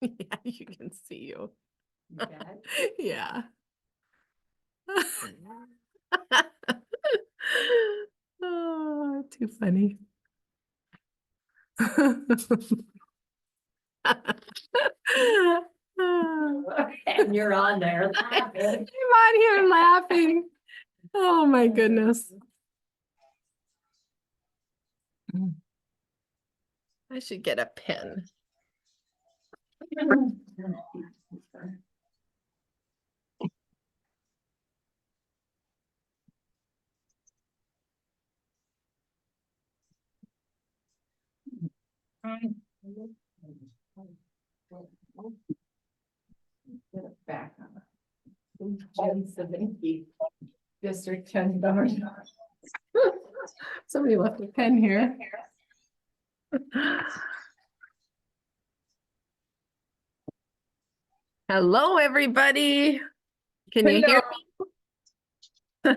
Yeah, you can see you. You bet. Yeah. Oh, too funny. And you're on there laughing. I'm on here laughing. Oh my goodness. I should get a pen. Get it back on. Jim Savinky, District 10 Governor. Somebody left a pen here. Hello, everybody. Can you hear me?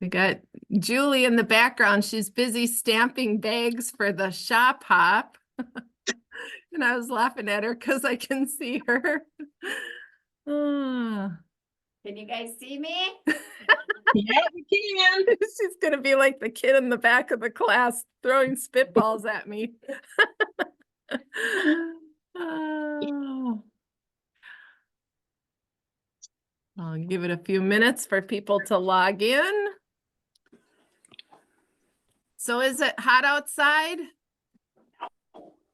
We got Julie in the background. She's busy stamping bags for the shop hop. And I was laughing at her because I can see her. Ah. Can you guys see me? Yeah, we can. She's going to be like the kid in the back of the class throwing spitballs at me. Oh. I'll give it a few minutes for people to log in. So is it hot outside?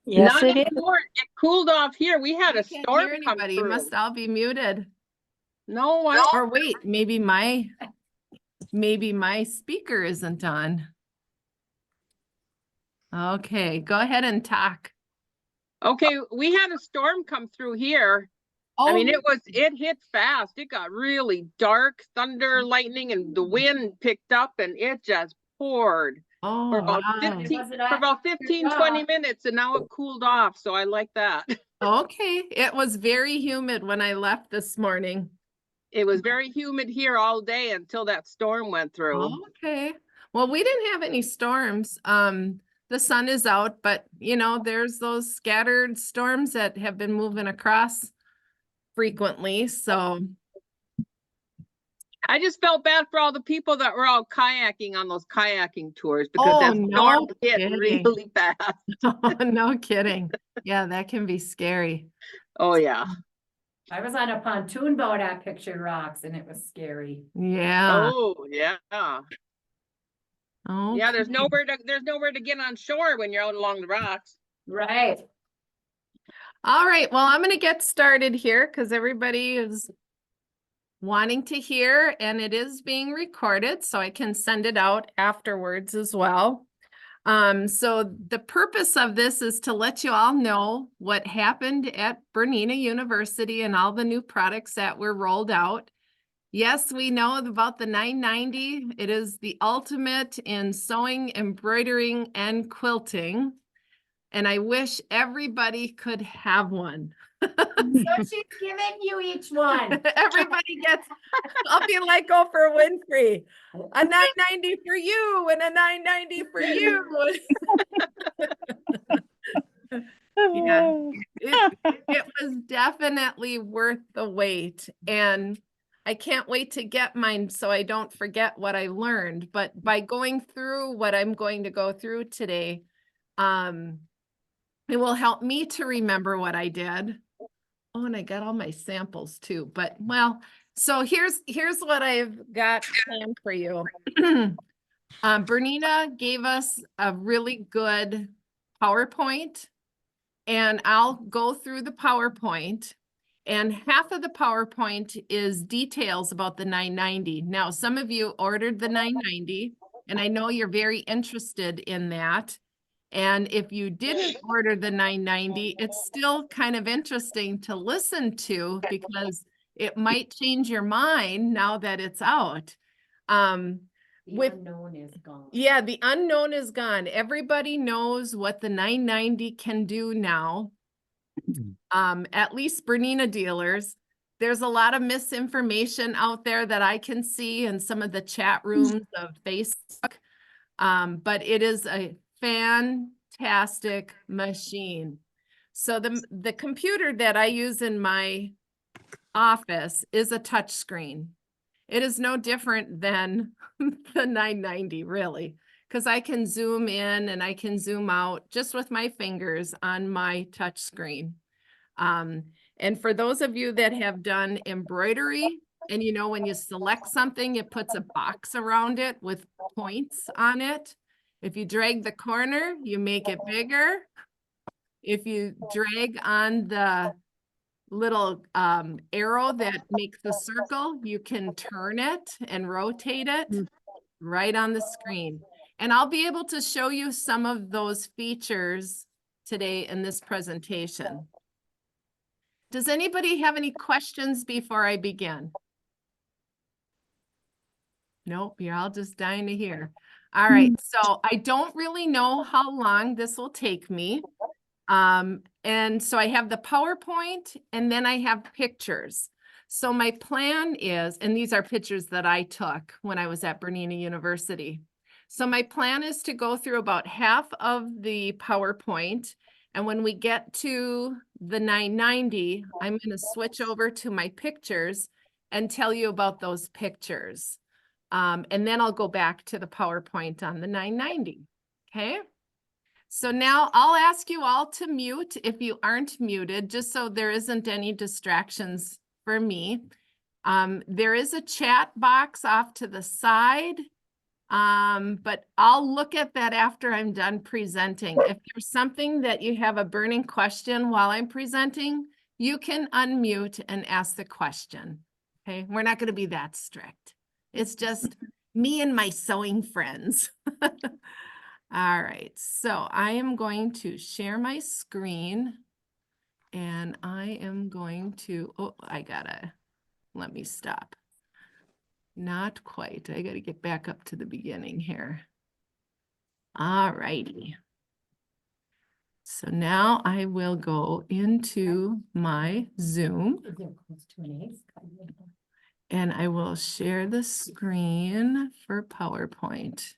Yes, it is. It cooled off here. We had I a can't storm hear come anybody. You through. must all be muted. No, Or wait, maybe my speaker isn't on. Okay, go ahead and talk. okay, we had a storm come through here. I mean, it hit fast. It got really dark, thunder, lightning, and the wind picked up and it just poured for about wow. 15, 20 minutes, and now it cooled off. So I like that. Okay, it was very humid when I left this morning. It was very humid here all day until that storm went through. Okay. Well, we didn't have any storms. The sun is out, but you know, there's those scattered storms that have been moving across frequently. So I just felt bad for all the people that were all kayaking on those kayaking tours because that storm hit really fast. Oh, no kidding. Yeah, that can be scary. Oh, yeah. I was on a pontoon boat at Picture Rocks and it was scary. Yeah. Oh, yeah. Okay. Yeah, there's nowhere to get on shore when you're out along the rocks. Right. All right. Well, I'm going to get started here because everybody is wanting to hear, and it is being recorded, so I can send it out afterwards as well. So the purpose of this is to let you all know what happened at Bernina University and all the new products that were rolled out. Yes, we know about the 990. It is the ultimate in sewing, embroidering, and quilting. And I wish everybody could have one. So she's giving you each one. Everybody gets, I'll be like Oprah Winfrey, a 990 for you and a 990 for you. Yeah, it was definitely worth the wait. And I can't wait to get mine so I don't forget what I learned. But by going through what I'm going to go through today, it will help me to remember what I did. Oh, and I got all my samples too. But well, so here's what I've got planned for you. Bernina gave us a really good PowerPoint, and I'll go through the PowerPoint. And half of the PowerPoint is details about the 990. Now, some of you ordered the 990, and I know you're very interested in that. And if you didn't order the 990, it's still kind of interesting to listen to because it might change your mind now that it's out. The unknown is gone. Yeah, the unknown is gone. Everybody knows what the 990 can do now. At least Bernina dealers. there's a lot of misinformation out there that I can see in some of the chat rooms of Facebook. But it is a fantastic machine. So the computer that I use in my office is a touch screen. It is no different than the 990, really, because I can zoom in and I can zoom out just with my fingers on my touch screen. And for those of you that have done embroidery, and you know, when you select something, it puts a box around it with points on it. If you drag the corner, you make it bigger. If you drag on the little arrow that makes the circle, you can turn it and rotate it right on the screen. And I'll be able to show you some of those features today in this presentation. Does anybody have any questions before I begin? Nope, you're all just dying to hear. All right, so I don't really know how long this will take me. And so I have the PowerPoint and then I have pictures. So my plan is, and these are pictures that I took when I was at Bernina University. So my plan is to go through about half of the PowerPoint. And when we get to the 990, I'm going to switch over to my pictures and tell you about those pictures. And then I'll go back to the PowerPoint on the 990. Okay. So now I'll ask you all to mute if you aren't muted, just so there isn't any distractions for me. There is a chat box off to the side, but I'll look at that after I'm done presenting. If there's something that you have a burning question while I'm presenting, you can unmute and ask the question. Okay, we're not going to be that strict. It's just me and my sewing friends. All right, so I am going to share my screen and I am going to, let me stop. Not quite, I gotta get back up to the beginning here. All righty. So now I will go into my Zoom and I will share the screen for PowerPoint.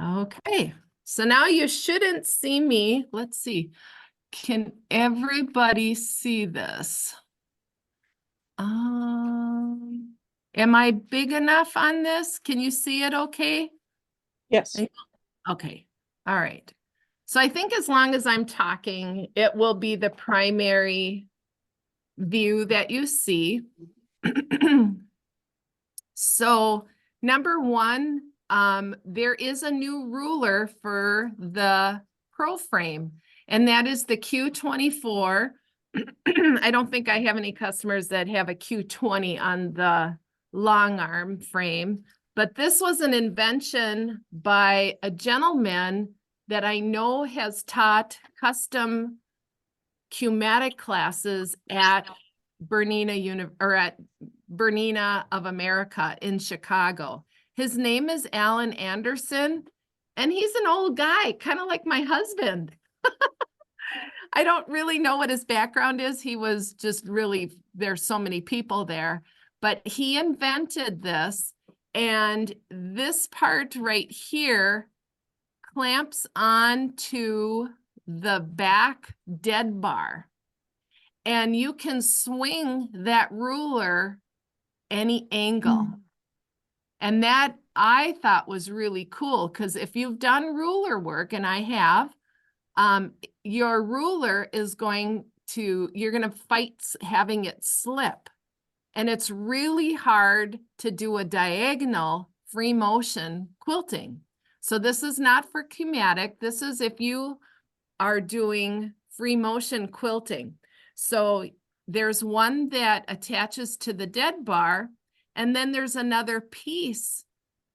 Okay, so now you shouldn't see me. Let's see. Can everybody see this? Am I big enough on this? Can you see it okay? Yes. Okay, all right. So I think as long as I'm talking, it will be the primary view that you see. So number one, there is a new ruler for the Pro frame, and that is the Q24. I don't think I have any customers that have a Q20 on the long arm frame, but this was an invention by a gentleman that I know has taught custom Q-matic classes at Bernina of America in Chicago. His name is Alan Anderson, and he's an old guy, kind of like my husband. I don't really know what his background is. He was just really, there's so many people there, but he invented this, and this part right here clamps onto the back dead bar. And you can swing that ruler any angle. And that I thought was really cool, because if you've done ruler work, and I have, your ruler is you're going to fight having it slip. And it's really hard to do a diagonal free motion quilting. So this is not for Q-matic. This is if you are doing free motion quilting. So there's one that attaches to the dead bar, and then there's another piece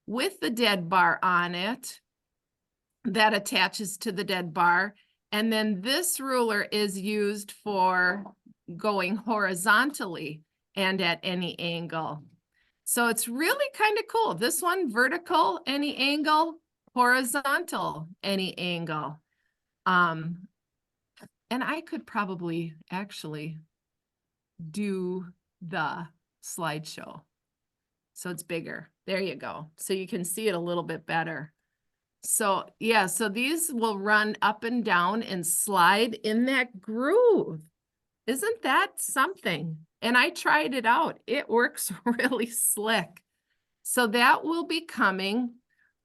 with the dead bar on it that attaches to the dead bar. And then this ruler is used for going horizontally and at any angle. So it's really kind of cool. This one, vertical, any angle, horizontal, any angle. And I could probably actually do the slideshow. So it's bigger. There you go. So you can see it a little bit better. So yeah, so these will run up and down and slide in that groove. Isn't that something? And I tried it out. It works really slick. So that will be coming.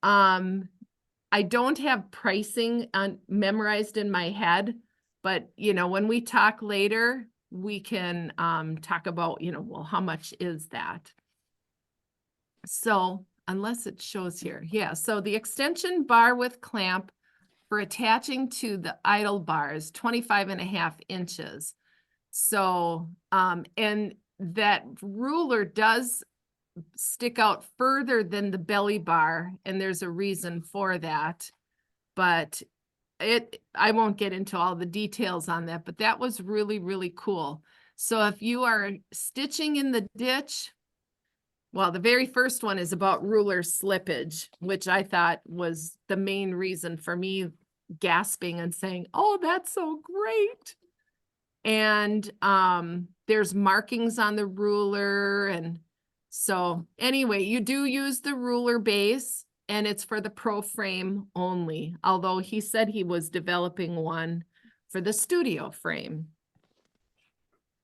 I don't have pricing memorized in my head, but you know, when we talk later, we can talk about, you know, well, how much is that? So unless it shows here. Yeah, so the extension bar with clamp for attaching to the idle bar is 25.5 inches. So, and that ruler does stick out further than the belly bar, and there's a reason for that. But I won't get into all the details on that, but that was really, really cool. So if you are stitching in the ditch, well, the very first one is about ruler slippage, which I thought was the main reason for me gasping and saying, oh, that's so great. And there's markings on the ruler. And so anyway, you do use the ruler base, and it's for the pro frame only, although he said he was developing one for the studio frame.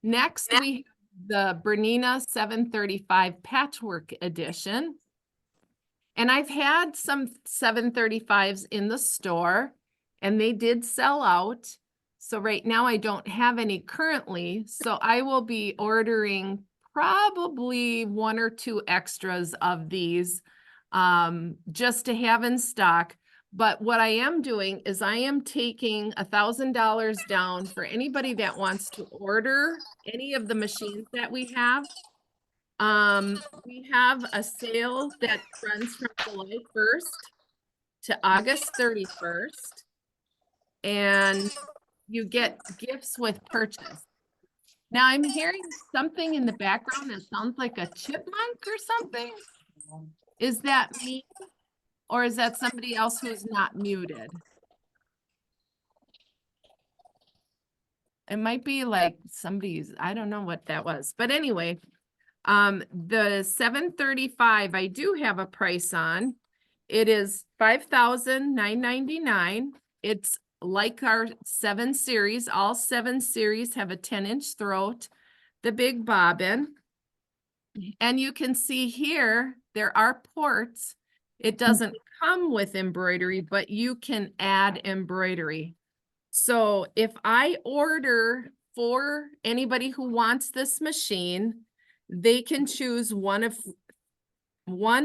Next, we have the Bernina 735 Patchwork Edition. And I've had some 735s in the store, and they did sell out. So right now I don't have any currently. So I will be ordering probably 1 or 2 extras of these just to have in stock. But what I am doing is I am taking $1,000 down for anybody that wants to order any of the machines that we have. We have a sale that runs from July 1st to August 31st. And you get gifts with purchase. Now I'm hearing something in the background that sounds like a chipmunk or something. Is that me? Or is that somebody else who's not muted? It might be like somebody's, I don't know what that was. But anyway, the 735, I do have a price on. It is $5,999. It's like our 7 series. All 7 series have a 10-inch throat, the big bobbin. And you can see here, there are ports. It doesn't come with embroidery, but you can add embroidery. So if I order for anybody who wants this machine, they can choose one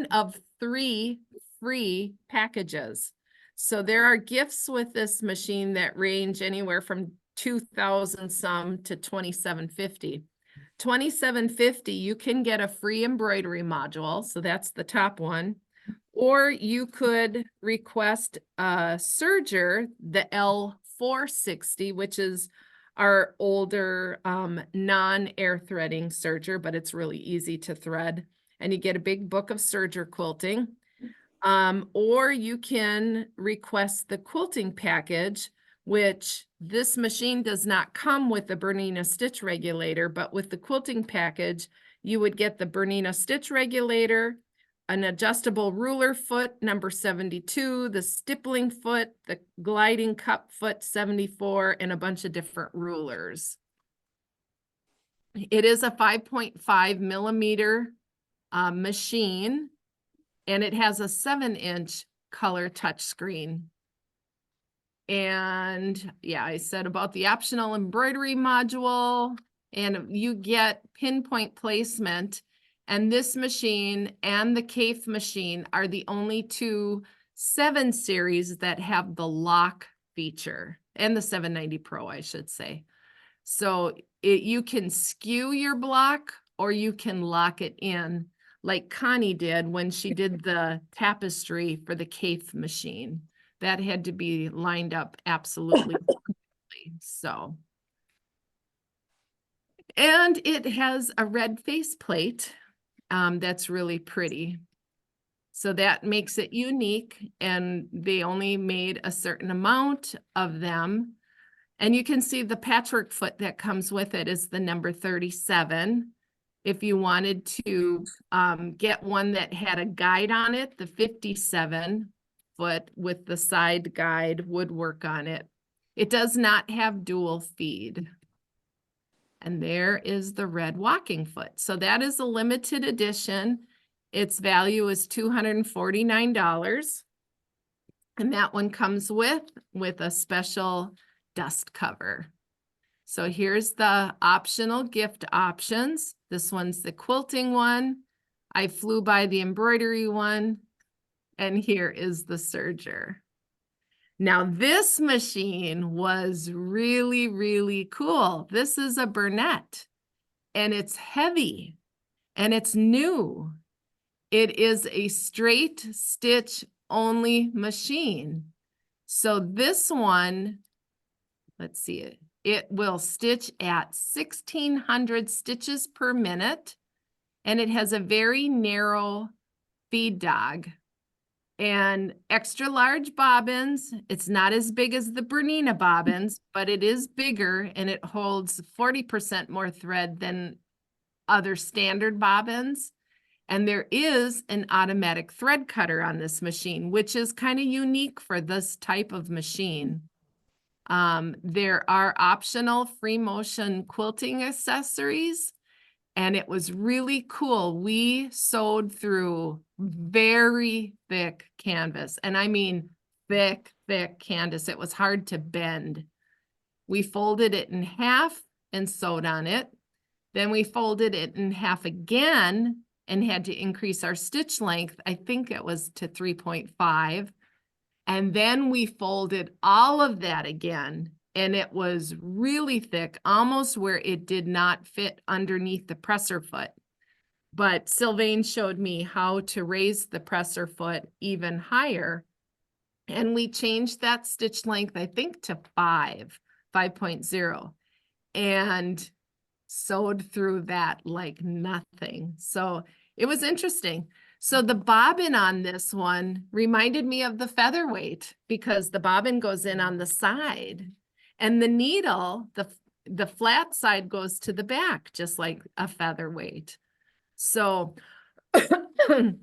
of 3 free packages. So there are gifts with this machine that range anywhere from 2,000 some to 2,750. 2,750, you can get a free embroidery module. So that's the top one. Or you could request a serger, the L460, which is our older non-air threading serger, but it's really easy to thread. And you get a big book of serger quilting. Or you can request the quilting package, which this machine does not come with the Bernina stitch regulator, but with the quilting package, you would get the Bernina stitch regulator, an adjustable ruler foot, number 72, the stippling foot, the gliding cup foot, 74, and a bunch of different rulers. It is a 5.5 millimeter machine, and it has a 7-inch color touchscreen. And yeah, I said about the optional embroidery module, and you get pinpoint placement. And this machine and the Kaffe machine are the only 2 7 series that have the lock feature, and the 790 Pro, I should say. So you can skew your block, or you can lock it in like Connie did when she did the tapestry for the Kaffe machine. That had to be lined up absolutely perfectly. So, and it has a red faceplate that's really pretty. So that makes it unique, and they only made a certain amount of them. And you can see the patchwork foot that comes with it is the number 37. If you wanted to get one that had a guide on it, the 57 foot with the side guide would work on it. It does not have dual feed. And there is the red walking foot. So that is a limited edition. Its value is $249. And that one comes with a special dust cover. So here's the optional gift options. This one's the quilting one. I flew by the embroidery one. And here is the serger. Now this machine was really, really cool. This is a Bernina and it's heavy and it's new. It is a straight stitch only machine. So this one, let's see it. It will stitch at 1600 stitches per minute, and it has a very narrow feed dog and extra large bobbins. It's not as big as the Bernina bobbins, but it is bigger and it holds 40% more thread than other standard bobbins. And there is an automatic thread cutter on this machine, which is kind of unique for this type of machine. There are optional free motion quilting accessories, and it was really cool. We sewed through very thick canvas, and I mean thick, thick canvas. It was hard to bend. We folded it in half and sewed on it. Then we folded it in half again and had to increase our stitch length. I think it was to 3.5. And then we folded all of that again, and it was really thick, almost where it did not fit underneath the presser foot. But Sylvain showed me how to raise the presser foot even higher. And we changed that stitch length, I think, to 5.0, and sewed through that like nothing. So it was interesting. So the bobbin on this one reminded me of the featherweight because the bobbin goes in on the side and the needle, the flat side goes to the back, just like a featherweight. So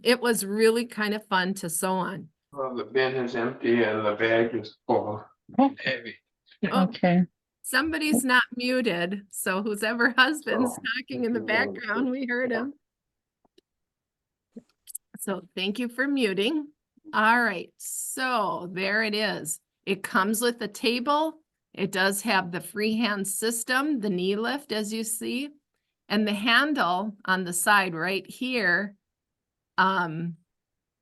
it was really kind of fun to sew on. Well, the bin is empty and the bag is full. Heavy. Okay. Somebody's not muted, so who's ever husband's talking in the background, we heard him. So thank you for muting. All right, so there it is. It comes with a table. It does have the freehand system, the knee lift, as you see, and the handle on the side right here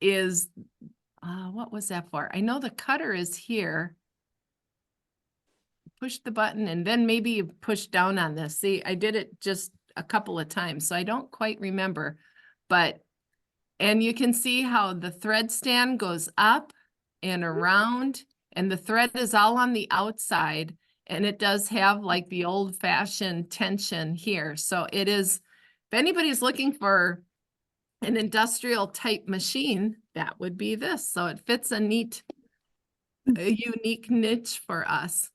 is, what was that for? I know the cutter is here. Push the button and then maybe you push down on this. See, I did it just a couple of times, so I don't quite remember, but, and you can see how the thread stand goes up and around, and the thread is all on the outside, and it does have like the old fashioned tension here. So it is, if anybody's looking for an industrial type machine, that would be this. So it fits a unique niche for us.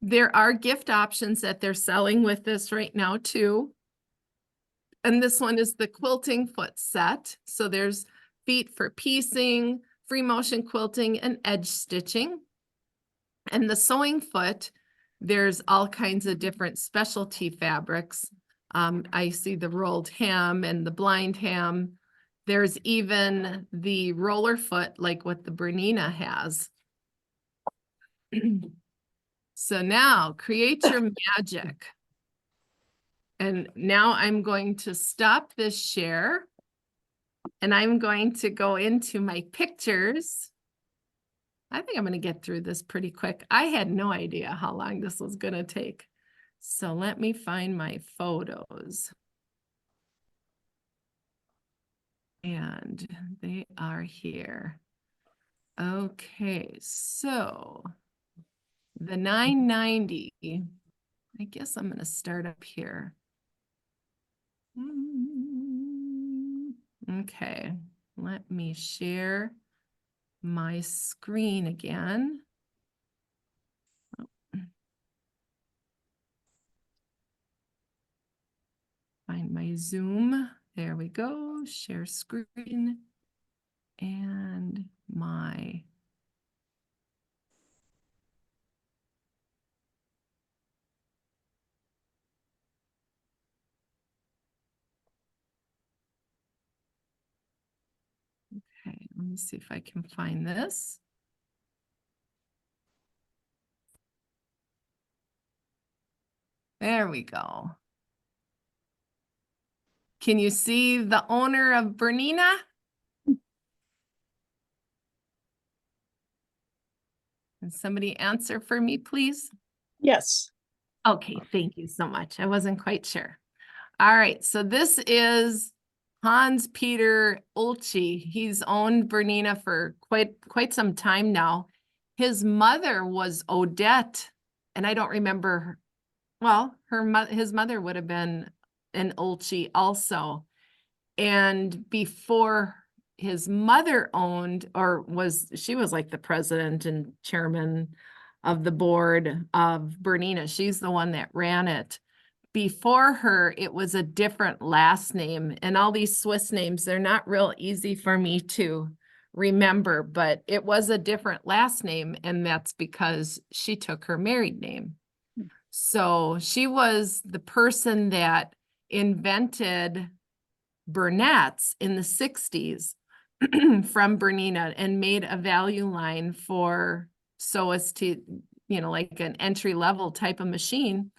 There are gift options that they're selling with this right now too. And this one is the quilting foot set. So there's feet for piecing, free motion quilting, and edge stitching. And the sewing foot, there's all kinds of different specialty fabrics. I see the rolled hem and the blind hem. There's even the roller foot, like what the Bernina has. So now create your magic. And now I'm going to stop this share and I'm going to go into my pictures. I think I'm going to get through this pretty quick. I had no idea how long this was going to take. So let me find my photos. And they are here. Okay, so the 990, I guess I'm going to start up here. Okay, let me share my screen again. my Zoom. There we go. Share screen. And my okay, let me see if I can find this. There we go. Can you see the owner of Bernina? Can somebody answer for me, please? Yes. Okay, thank you so much. I wasn't quite sure. All right, so this is Hans Peter Olchi. He's owned Bernina for quite some time now. His mother was Odette, and I don't remember her. Well, his mother would have been an Olchi also. And before his mother owned, she was like the president and chairman of the board of Bernina. She's the one that ran it. Before her, it was a different last name. And all these Swiss names, they're not real easy for me to remember, but it was a different last name. And that's because she took her married name. So she was the person that invented Burnett's in the 60s from Bernina and made a value line for so as to, like an entry level type of machine.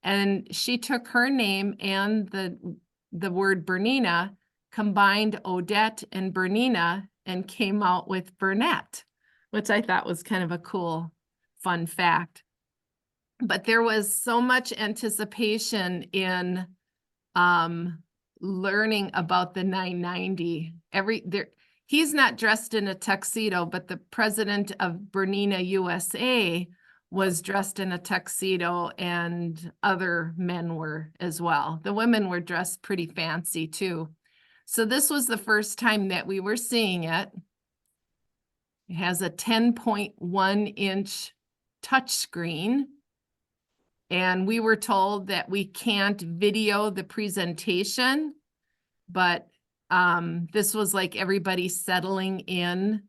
And she took her name and the word Bernina, combined Odette and Bernina, and came out with Burnett, which I thought was kind of a cool, fun fact. But there was so much anticipation in learning about the 990. He's not dressed in a tuxedo, but the president of Bernina USA was dressed in a tuxedo, and other men were as well. The women were dressed pretty fancy too. So this was the first time that we were seeing it. It has a 10.1 inch touchscreen. And we were told that we can't video the presentation, but this was like everybody settling in,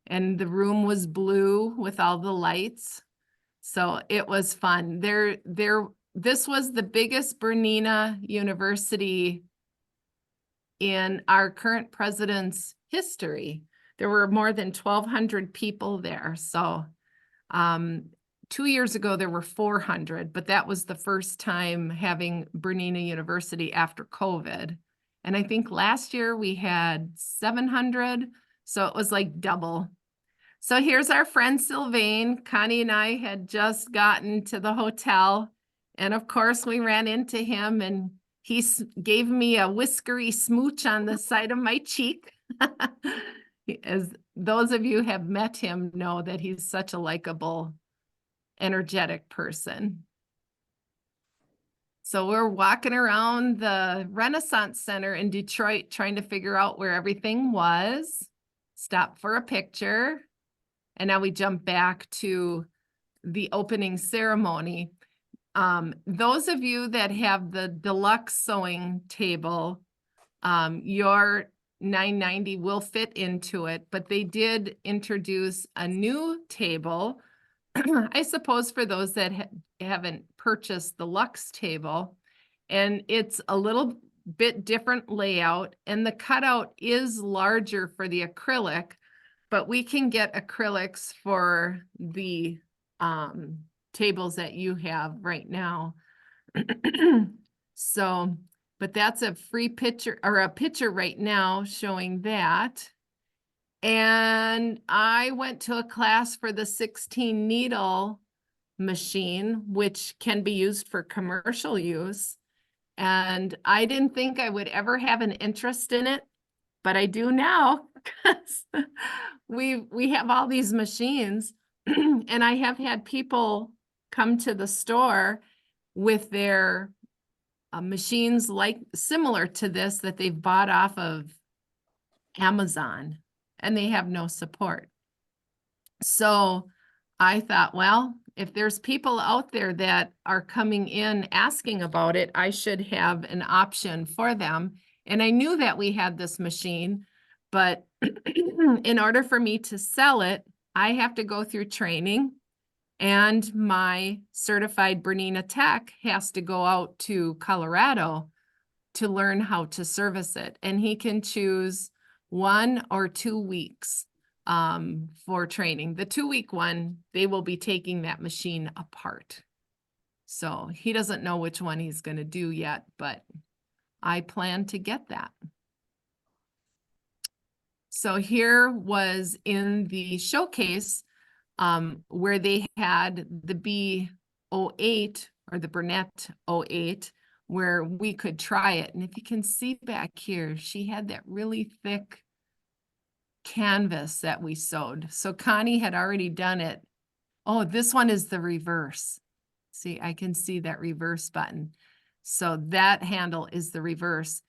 and the room was blue with all the lights. So it was fun. This was the biggest Bernina University in our current president's history. There were more than 1,200 people there. So 2 years ago, there were 400, but that was the first time having Bernina University after COVID. And I think last year we had 700, so it was like double. So here's our friend Sylvain. Connie and I had just gotten to the hotel, and of course we ran into him, and he gave me a whiskery smooch on the side of my cheek. As those of you who have met him know that he's such a likable, energetic person. So we're walking around the Renaissance Center in Detroit trying to figure out where everything was. Stop for a picture. And now we jump back to the opening ceremony. Those of you that have the deluxe sewing table, your 990 will fit into it, but they did introduce a new table, I suppose, for those that haven't purchased the Luxe table. And it's a little bit different layout, and the cutout is larger for the acrylic, but we can get acrylics for the tables that you have right now. So, but that's a free picture, or a picture right now showing that. And I went to a class for the 16 needle machine, which can be used for commercial use. And I didn't think I would ever have an interest in it, but I do now, because we have all these machines. And I have had people come to the store with their machines similar to this that they've bought off of Amazon, and they have no support. So I thought, well, if there's people out there that are coming in asking about it, I should have an option for them. And I knew that we had this machine, but in order for me to sell it, I have to go through training, and my certified Bernina tech has to go out to Colorado to learn how to service it. And he can choose 1 or 2 weeks for training. The 2-week one, they will be taking that machine apart. So he doesn't know which one he's going to do yet, but I plan to get that. So here was in the showcase where they had the B08 or the Bernette 08, where we could try it. And if you can see back here, she had that really thick canvas that we sewed. So Connie had already done it. Oh, this one is the reverse. See, I can see that reverse button. So that handle is the reverse.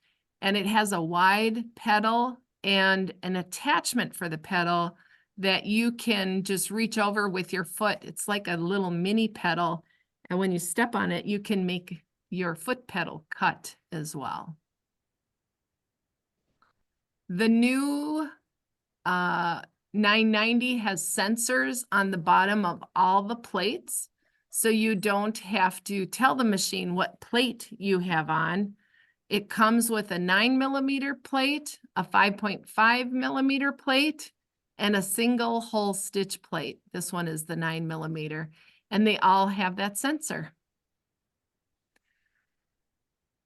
And it has a wide pedal and an attachment for the pedal that you can just reach over with your foot. It's like a little mini pedal. And when you step on it, you can make your foot pedal cut as well. The new 990 has sensors on the bottom of all the plates, so you don't have to tell the machine what plate you have on. It comes with a 9mm plate, a 5.5mm plate, and a single hole stitch plate. This one is the 9mm, and they all have that sensor.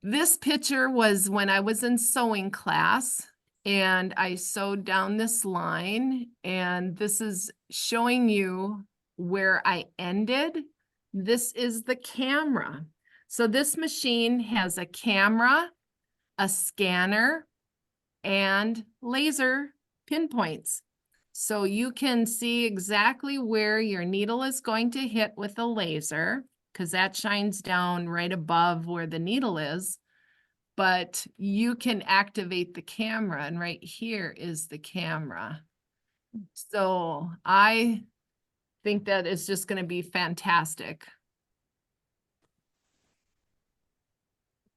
This picture was when I was in sewing class, and I sewed down this line, and this is showing you where I ended. This is the camera. So this machine has a camera, a scanner, and laser pinpoints. So you can see exactly where your needle is going to hit with a laser, because that shines down right above where the needle is. But you can activate the camera, and right here is the camera. So I think that is just going to be fantastic.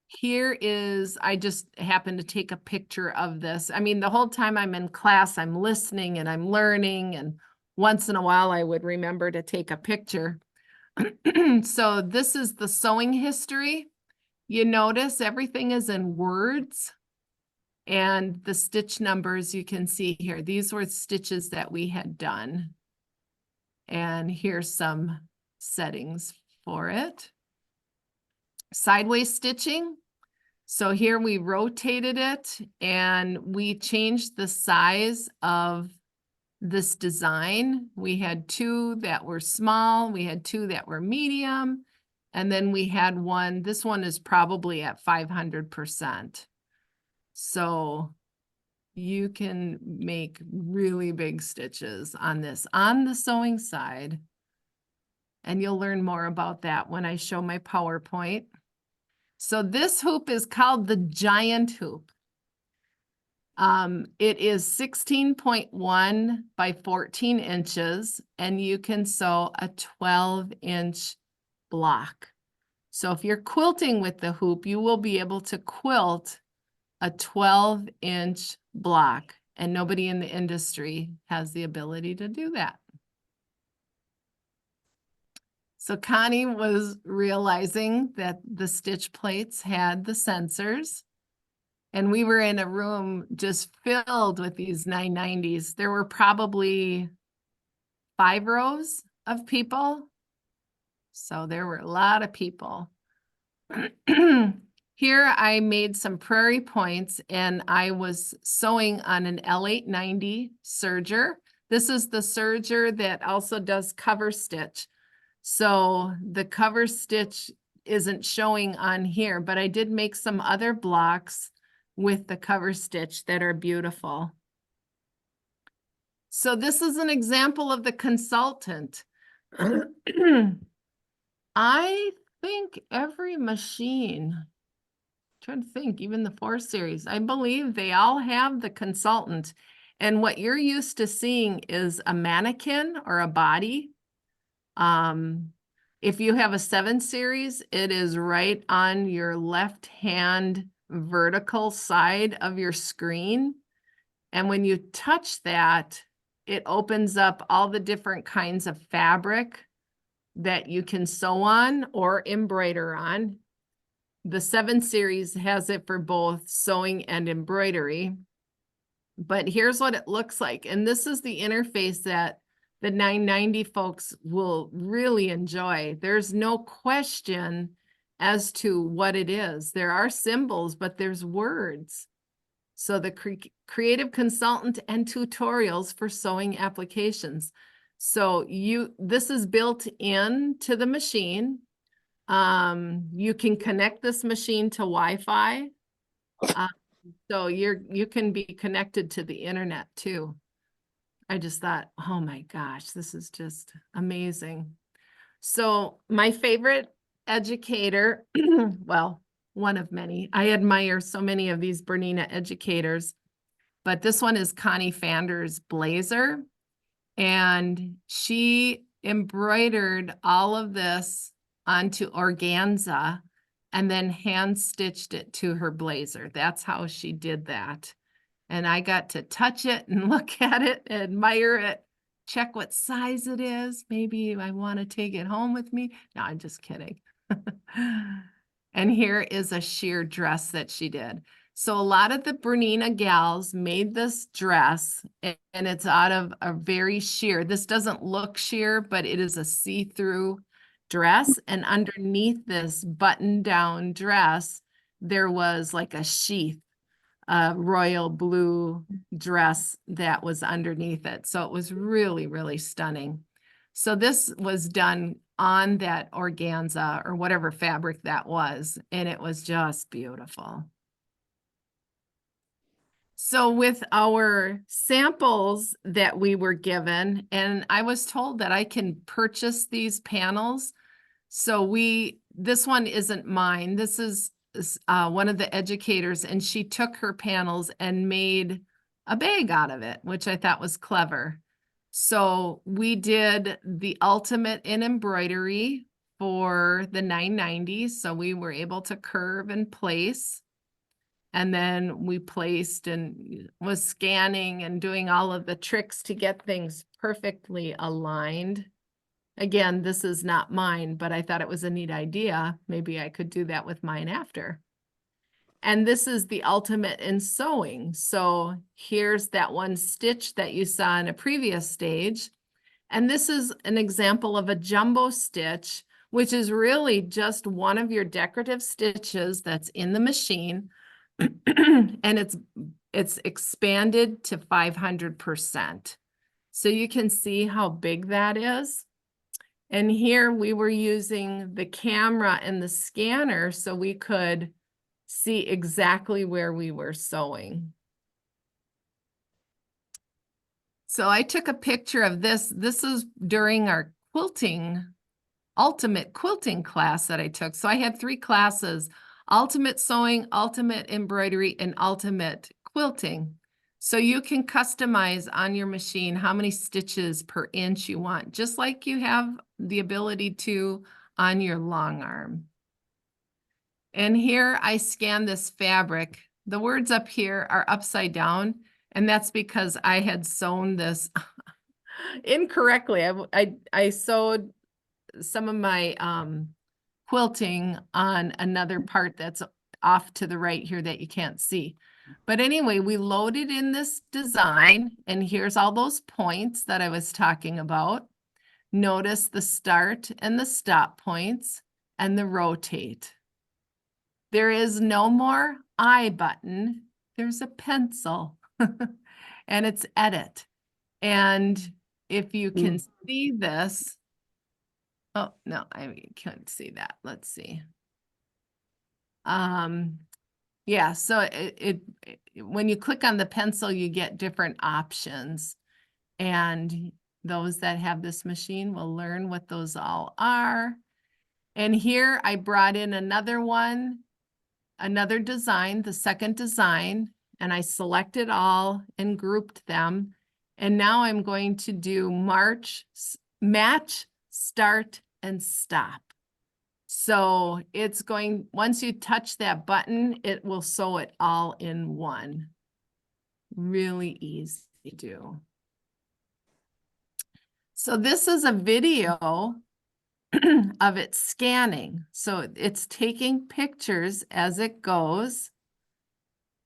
Here is, I just happened to take a picture of this. I mean, the whole time I'm in class, I'm listening and I'm learning, and once in a while I would remember to take a picture. So this is the sewing history. You notice everything is in words, and the stitch numbers you can see here. These were stitches that we had done. And here's some settings for it. Sideways stitching. So here we rotated it and we changed the size of this design. We had 2 that were small, we had 2 that were medium, and then we had one, this one is probably at 500%. So you can make really big stitches on this on the sewing side. And you'll learn more about that when I show my PowerPoint. So this hoop is called the giant hoop. It is 16.1 by 14 inches, and you can sew a 12-inch block. So if you're quilting with the hoop, you will be able to quilt a 12-inch block, and nobody in the industry has the ability to do that. So Connie was realizing that the stitch plates had the sensors, and we were in a room just filled with these 990s. There were probably 5 rows of people. So there were a lot of people. Here I made some prairie points, and I was sewing on an L890 serger. This is the serger that also does cover stitch. So the cover stitch isn't showing on here, but I did make some other blocks with the cover stitch that are beautiful. So this is an example of the consultant. I think every machine, I'm trying to think, even the 4 series, I believe they all have the consultant. And what you're used to seeing is a mannequin or a body. If you have a 7 series, it is right on your left hand vertical side of your screen. And when you touch that, it opens up all the different kinds of fabric that you can sew on or embroider on. The 7 series has it for both sewing and embroidery. But here's what it looks like. And this is the interface that the 990 folks will really enjoy. There's no question as to what it is. There are symbols, but there's words. So the creative consultant and tutorials for sewing applications. So this is built in to the machine. You can connect this machine to Wi-Fi. So you can be connected to the internet too. I just thought, oh my gosh, this is just amazing. So my favorite educator, well, one of many. I admire so many of these Bernina educators, but this one is Connie Fander's blazer. And she embroidered all of this onto organza and then hand stitched it to her blazer. That's how she did that. And I got to touch it and look at it, admire it, check what size it is. Maybe I want to take it home with me. No, I'm just kidding. And here is a sheer dress that she did. So a lot of the Bernina gals made this dress, and it's out of a very sheer. This doesn't look sheer, but it is a see-through dress. And underneath this button-down dress, there was like a sheath, a royal blue dress that was underneath it. So it was really, really stunning. So this was done on that organza or whatever fabric that was, and it was just beautiful. So with our samples that we were given, and I was told that I can purchase these panels. So this one isn't mine. This is one of the educators, and she took her panels and made a bag out of it, which I thought was clever. So we did the ultimate in embroidery for the 990. So we were able to curve and place. And then we placed and was scanning and doing all of the tricks to get things perfectly aligned. Again, this is not mine, but I thought it was a neat idea. Maybe I could do that with mine after. And this is the ultimate in sewing. So here's that one stitch that you saw in a previous stage. And this is an example of a jumbo stitch, which is really just one of your decorative stitches that's in the machine. And it's expanded to 500%. So you can see how big that is. And here we were using the camera and the scanner so we could see exactly where we were sewing. So I took a picture of this. This is during our ultimate quilting class that I took. So I had 3 classes: ultimate sewing, ultimate embroidery, and ultimate quilting. So you can customize on your machine how many stitches per inch you want, just like you have the ability to on your long arm. And here I scanned this fabric. The words up here are upside down, and that's because I had sewn this incorrectly. I sewed some of my quilting on another part that's off to the right here that you can't see. But anyway, we loaded in this design, and here's all those points that I was talking about. Notice the start and the stop points and the rotate. There is no more I button. There's a pencil and it's edit. And if you can see this, oh, no, I can't see that. Let's see. Yeah, so when you click on the pencil, you get different options. And those that have this machine will learn what those all are. And here I brought in another one, another design, the second design, and I selected all and grouped them. And now I'm going to do match, start, and stop. So it's going, once you touch that button, it will sew it all in one. Really easy to do. So this is a video of it scanning. So it's taking pictures as it goes.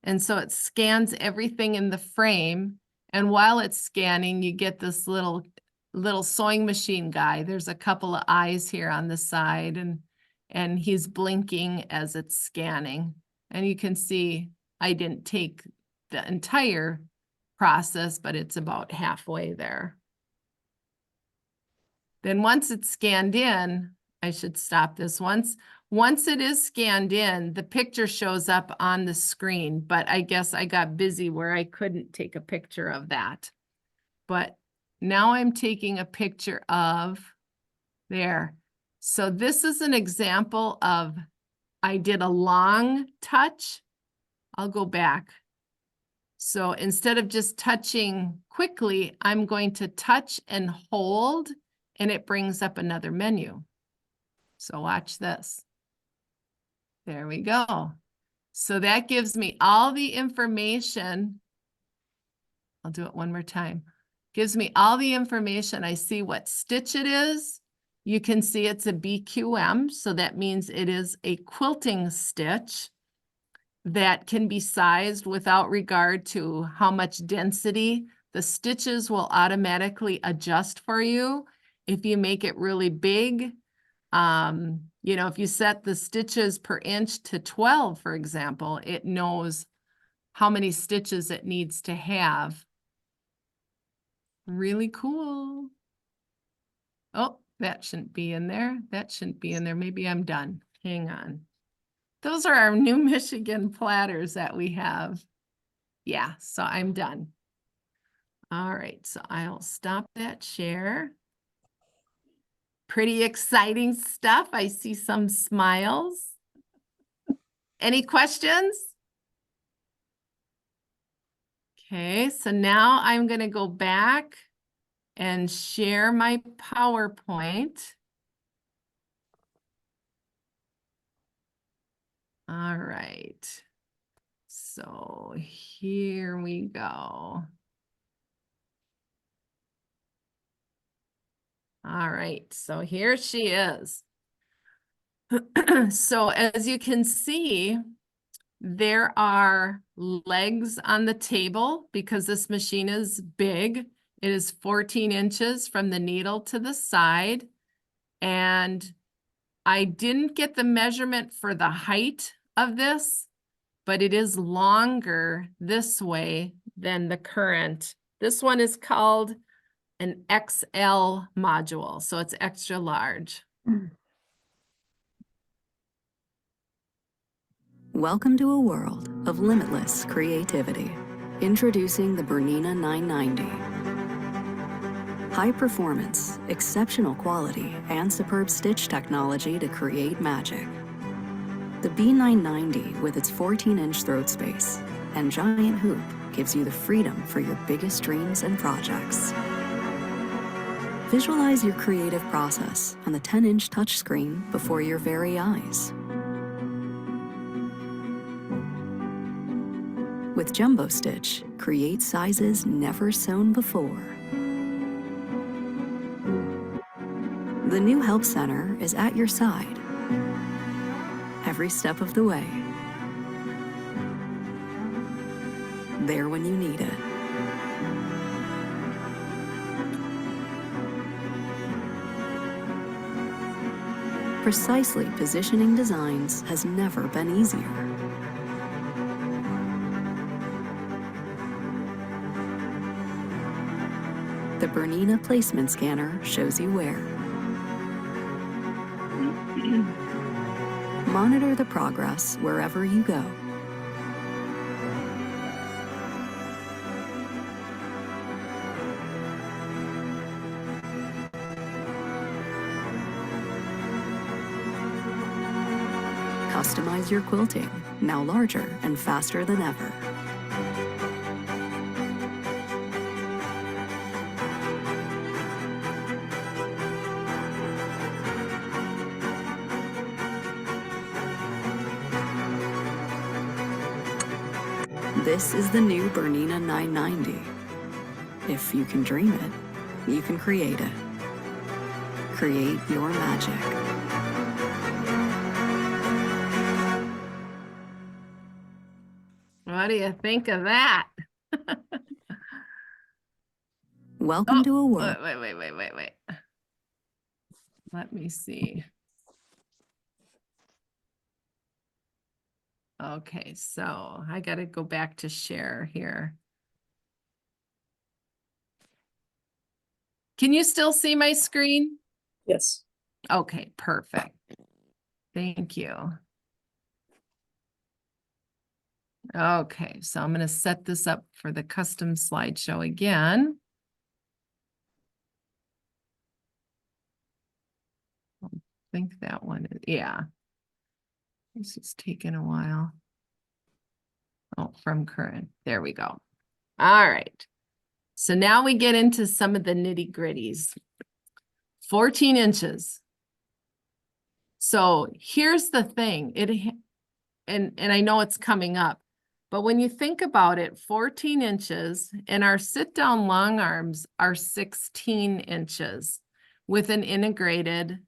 And so it scans everything in the frame. And while it's scanning, you get this little sewing machine guy. There's a couple of eyes here on the side, and he's blinking as it's scanning. And you can see I didn't take the entire process, but it's about halfway there. Then once it's scanned in, I should stop this. Once it is scanned in, the picture shows up on the screen, but I guess I got busy where I couldn't take a picture of that. But now I'm taking a picture of there. So this is an example of, I did a long touch. I'll go back. So instead of just touching quickly, I'm going to touch and hold, and it brings up another menu. So watch this. There we go. So that gives me all the information. I'll do it one more time. Gives me all the information. I see what stitch it is. You can see it's a BQM, so that means it is a quilting stitch that can be sized without regard to how much density. The stitches will automatically adjust for you. If you make it really big, you know, if you set the stitches per inch to 12, for example, it knows how many stitches it needs to have. Really cool. Oh, that shouldn't be in there. That shouldn't be in there. Maybe I'm done. Hang on. Those are our new Michigan platters that we have. Yeah, so I'm done. All right, so I'll stop that share. Pretty exciting stuff. I see some smiles. Any questions? Okay, so now I'm going to go back and share my PowerPoint. All right. So here we go. All right, so here she is. So as you can see, there are legs on the table because this machine is big. It is 14 inches from the needle to the side. And I didn't get the measurement for the height of this, but it is longer this way than the current. This one is called an XL module, so it's extra large. Welcome to a world of limitless creativity. Introducing the Bernina 990. High performance, exceptional quality, and superb stitch technology to create magic. The B990 with its 14-inch throat space and giant hoop gives you the freedom for your biggest dreams and projects. Visualize your creative process on the 10-inch touchscreen before your very eyes. With Jumbo Stitch, create sizes never sewn before. The new Help Center is at your side every step of the way. There when you need it. Precisely positioning designs has never been easier. The Bernina placement scanner shows you where. Monitor the progress wherever you go. Customize your quilting, now larger and faster than ever. This is the new Bernina 990. If you can dream it, you can create it. Create your magic. What do you think of that? Welcome to a world. Wait. Let me see. Okay, so I got to go back to share here. Can you still see my screen? Yes. Okay, perfect. Thank you. Okay, so I'm going to set this up for the custom slideshow again. I think that one is, yeah. This is taking a while. Oh, from current. There we go. All right. So now we get into some of the nitty gritties. 14 inches. So here's the thing. And I know it's coming up, but when you think about it, 14 inches and our sit down long arms are 16 inches with an integrated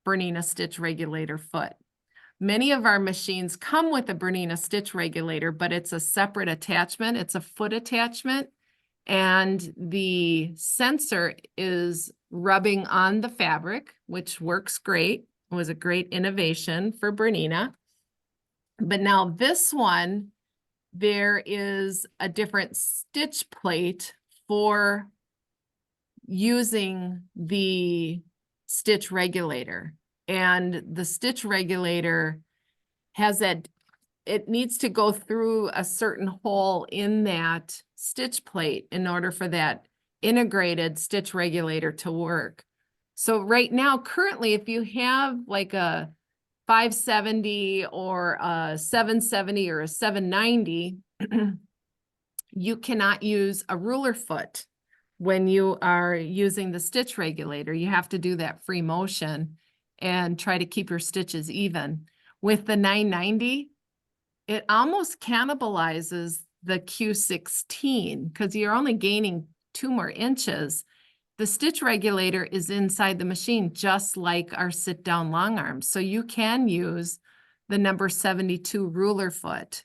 Bernina stitch regulator foot. Many of our machines come with a Bernina stitch regulator, but it's a separate attachment. It's a foot attachment, and the sensor is rubbing on the fabric, which works great. It was a great innovation for Bernina. But now this one, there is a different stitch plate for using the stitch regulator. And the stitch regulator has that, it needs to go through a certain hole in that stitch plate in order for that integrated stitch regulator to work. So right now, currently, if you have like a 570 or a 770 or a 790, you cannot use a ruler foot when you are using the stitch regulator. You have to do that free motion and try to keep your stitches even. With the 990, it almost cannibalizes the Q16 because you're only gaining 2 more inches. The stitch regulator is inside the machine, just like our sit-down long arms. So you can use the number 72 ruler foot,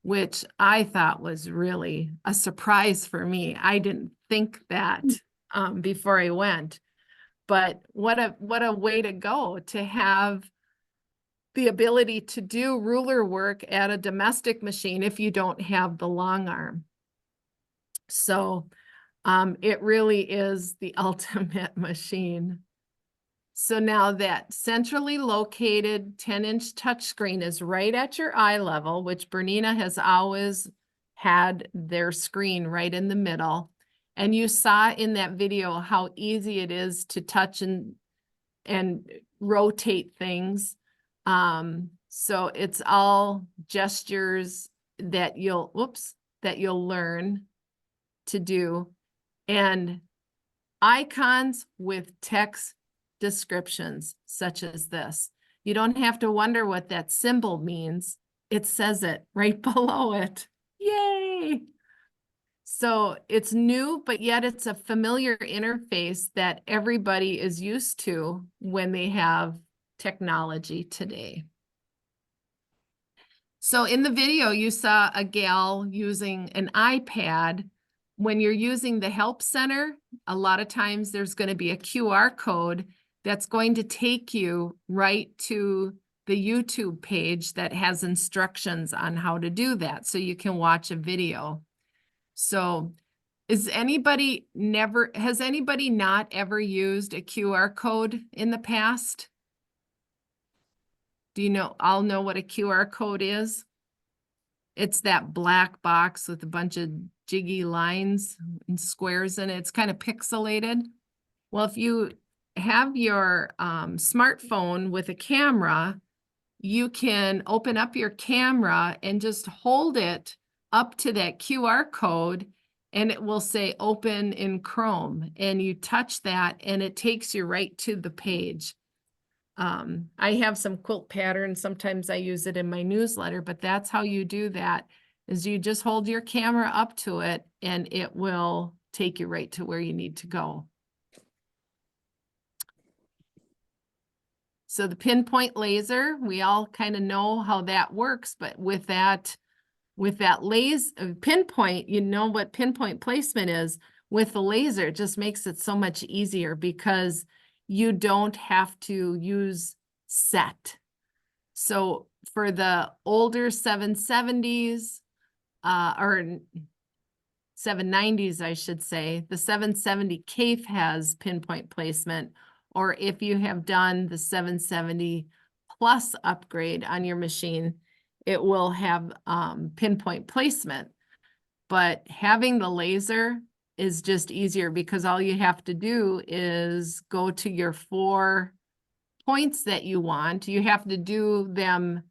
which I thought was really a surprise for me. I didn't think that before I went. But what a way to go to have the ability to do ruler work at a domestic machine if you don't have the long arm. So it really is the ultimate machine. So now that centrally located 10-inch touchscreen is right at your eye level, which Bernina has always had their screen right in the middle. And you saw in that video how easy it is to touch and rotate things. So it's all gestures that you'll learn to do, and icons with text descriptions such as this. You don't have to wonder what that symbol means. It says it right below it. Yay! So it's new, but yet it's a familiar interface that everybody is used to when they have technology today. So in the video, you saw a gal using an iPad. When you're using the Help Center, a lot of times there's going to be a QR code that's going to take you right to the YouTube page that has instructions on how to do that, so you can watch a video. So has anybody not ever used a QR code in the past? Do you know, all know what a QR code is? It's that black box with a bunch of jiggy lines and squares in it. It's kind of pixelated. Well, if you have your smartphone with a camera, you can open up your camera and just hold it up to that QR code, and it will say open in Chrome, and you touch that and it takes you right to the page. I have some quilt patterns. Sometimes I use it in my newsletter, but that's how you do that. is you just hold your camera up to it and it will take you right to where you need to go. So the pinpoint laser, we all kind of know how that works, but with that laser pinpoint, you know what pinpoint placement is. With the laser, it just makes it so much easier because you don't have to use set. So for the older 770s, or 790s, I should say, the 770 CAFE has pinpoint placement, or if you have done the 770 plus upgrade on your machine, it will have pinpoint placement. But having the laser is just easier because all you have to do is go to your 4 points that you want. You have to do them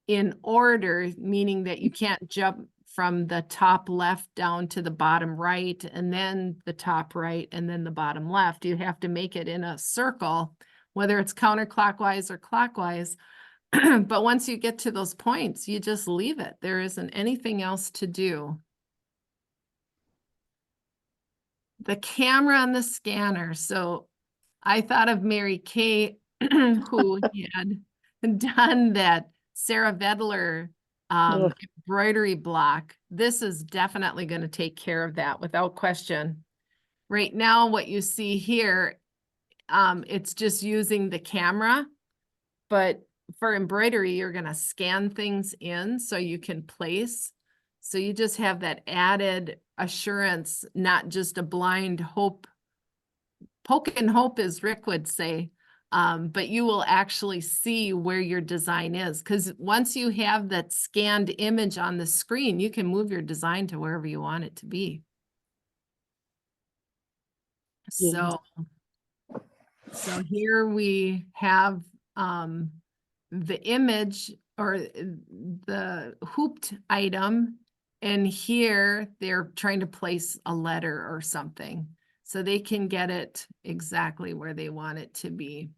in order, meaning that you can't jump from the top left down to the bottom right, and then the top right, and then the bottom left. You have to make it in a circle, whether it's counterclockwise or clockwise. But once you get to those points, you just leave it. There isn't anything else to do. The camera and the scanner. So I thought of Mary Kay, who had done that Sarah Vedler embroidery block. This is definitely going to take care of that without question. Right now, what you see here, it's just using the camera, but for embroidery, you're going to scan things in so you can place. So you just have that added assurance, not just a blind hope, poke and hope, as Rick would say. But you will actually see where your design is, because once you have that scanned image on the screen, you can move your design to wherever you want it to be. So here we have the image or the hooped item, and here they're trying to place a letter or something, so they can get it exactly where they want it to be.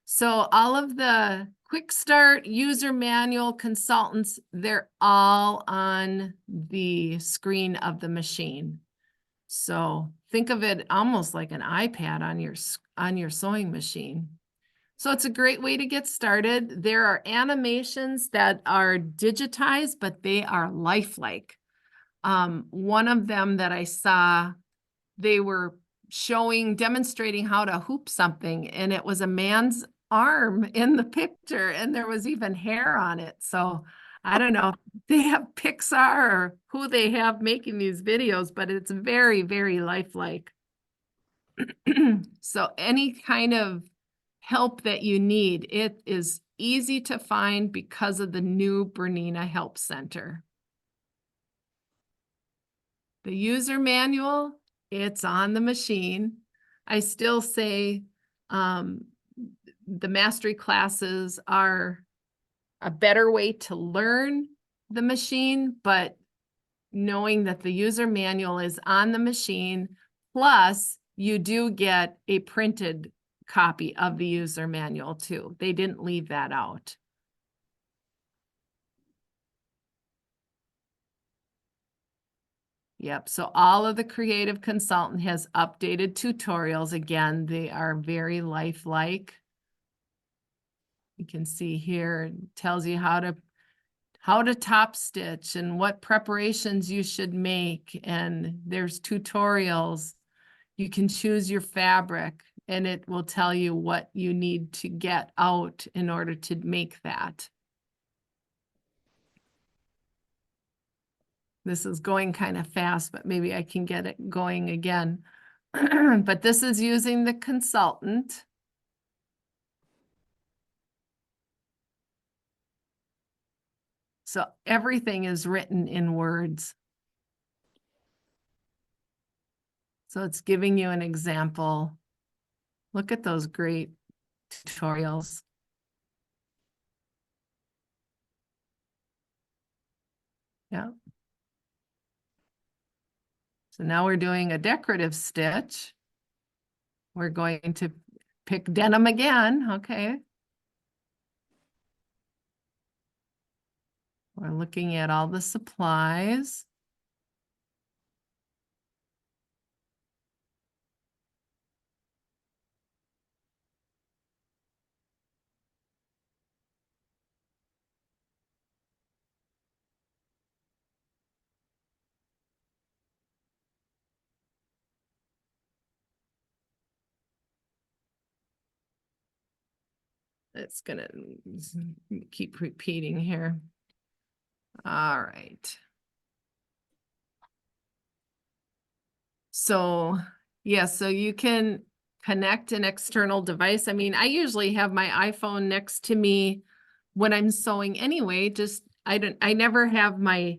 So all of the quick start, user manual, consultants, they're all on the screen of the machine. So think of it almost like an iPad on your sewing machine. So it's a great way to get started. There are animations that are digitized, but they are lifelike. One of them that I saw, they were demonstrating how to hoop something, and it was a man's arm in the picture, and there was even hair on it. So I don't know if they have Pixar or who they have making these videos, but it's very, very lifelike. So any kind of help that you need, it is easy to find because of the new Bernina Help Center. The user manual, it's on the machine. I still say the mastery classes are a better way to learn the machine, but knowing that the user manual is on the machine, plus you do get a printed copy of the user manual too. They didn't leave that out. Yep, so all of the Creative Consultant has updated tutorials. Again, they are very lifelike. You can see here, it tells you how to top stitch and what preparations you should make. And there's tutorials. You can choose your fabric, and it will tell you what you need to get out in order to make that. This is going kind of fast, but maybe I can get it going again. But this is using the consultant. So everything is written in words. So it's giving you an example. Look at those great tutorials. Yeah. So now we're doing a decorative stitch. We're going to pick denim again, okay. We're looking at all the supplies. It's gonna keep repeating here. All right. So, yeah, so you can connect an external device. I mean, I usually have my iPhone next to me when I'm sewing anyway. Just I never have my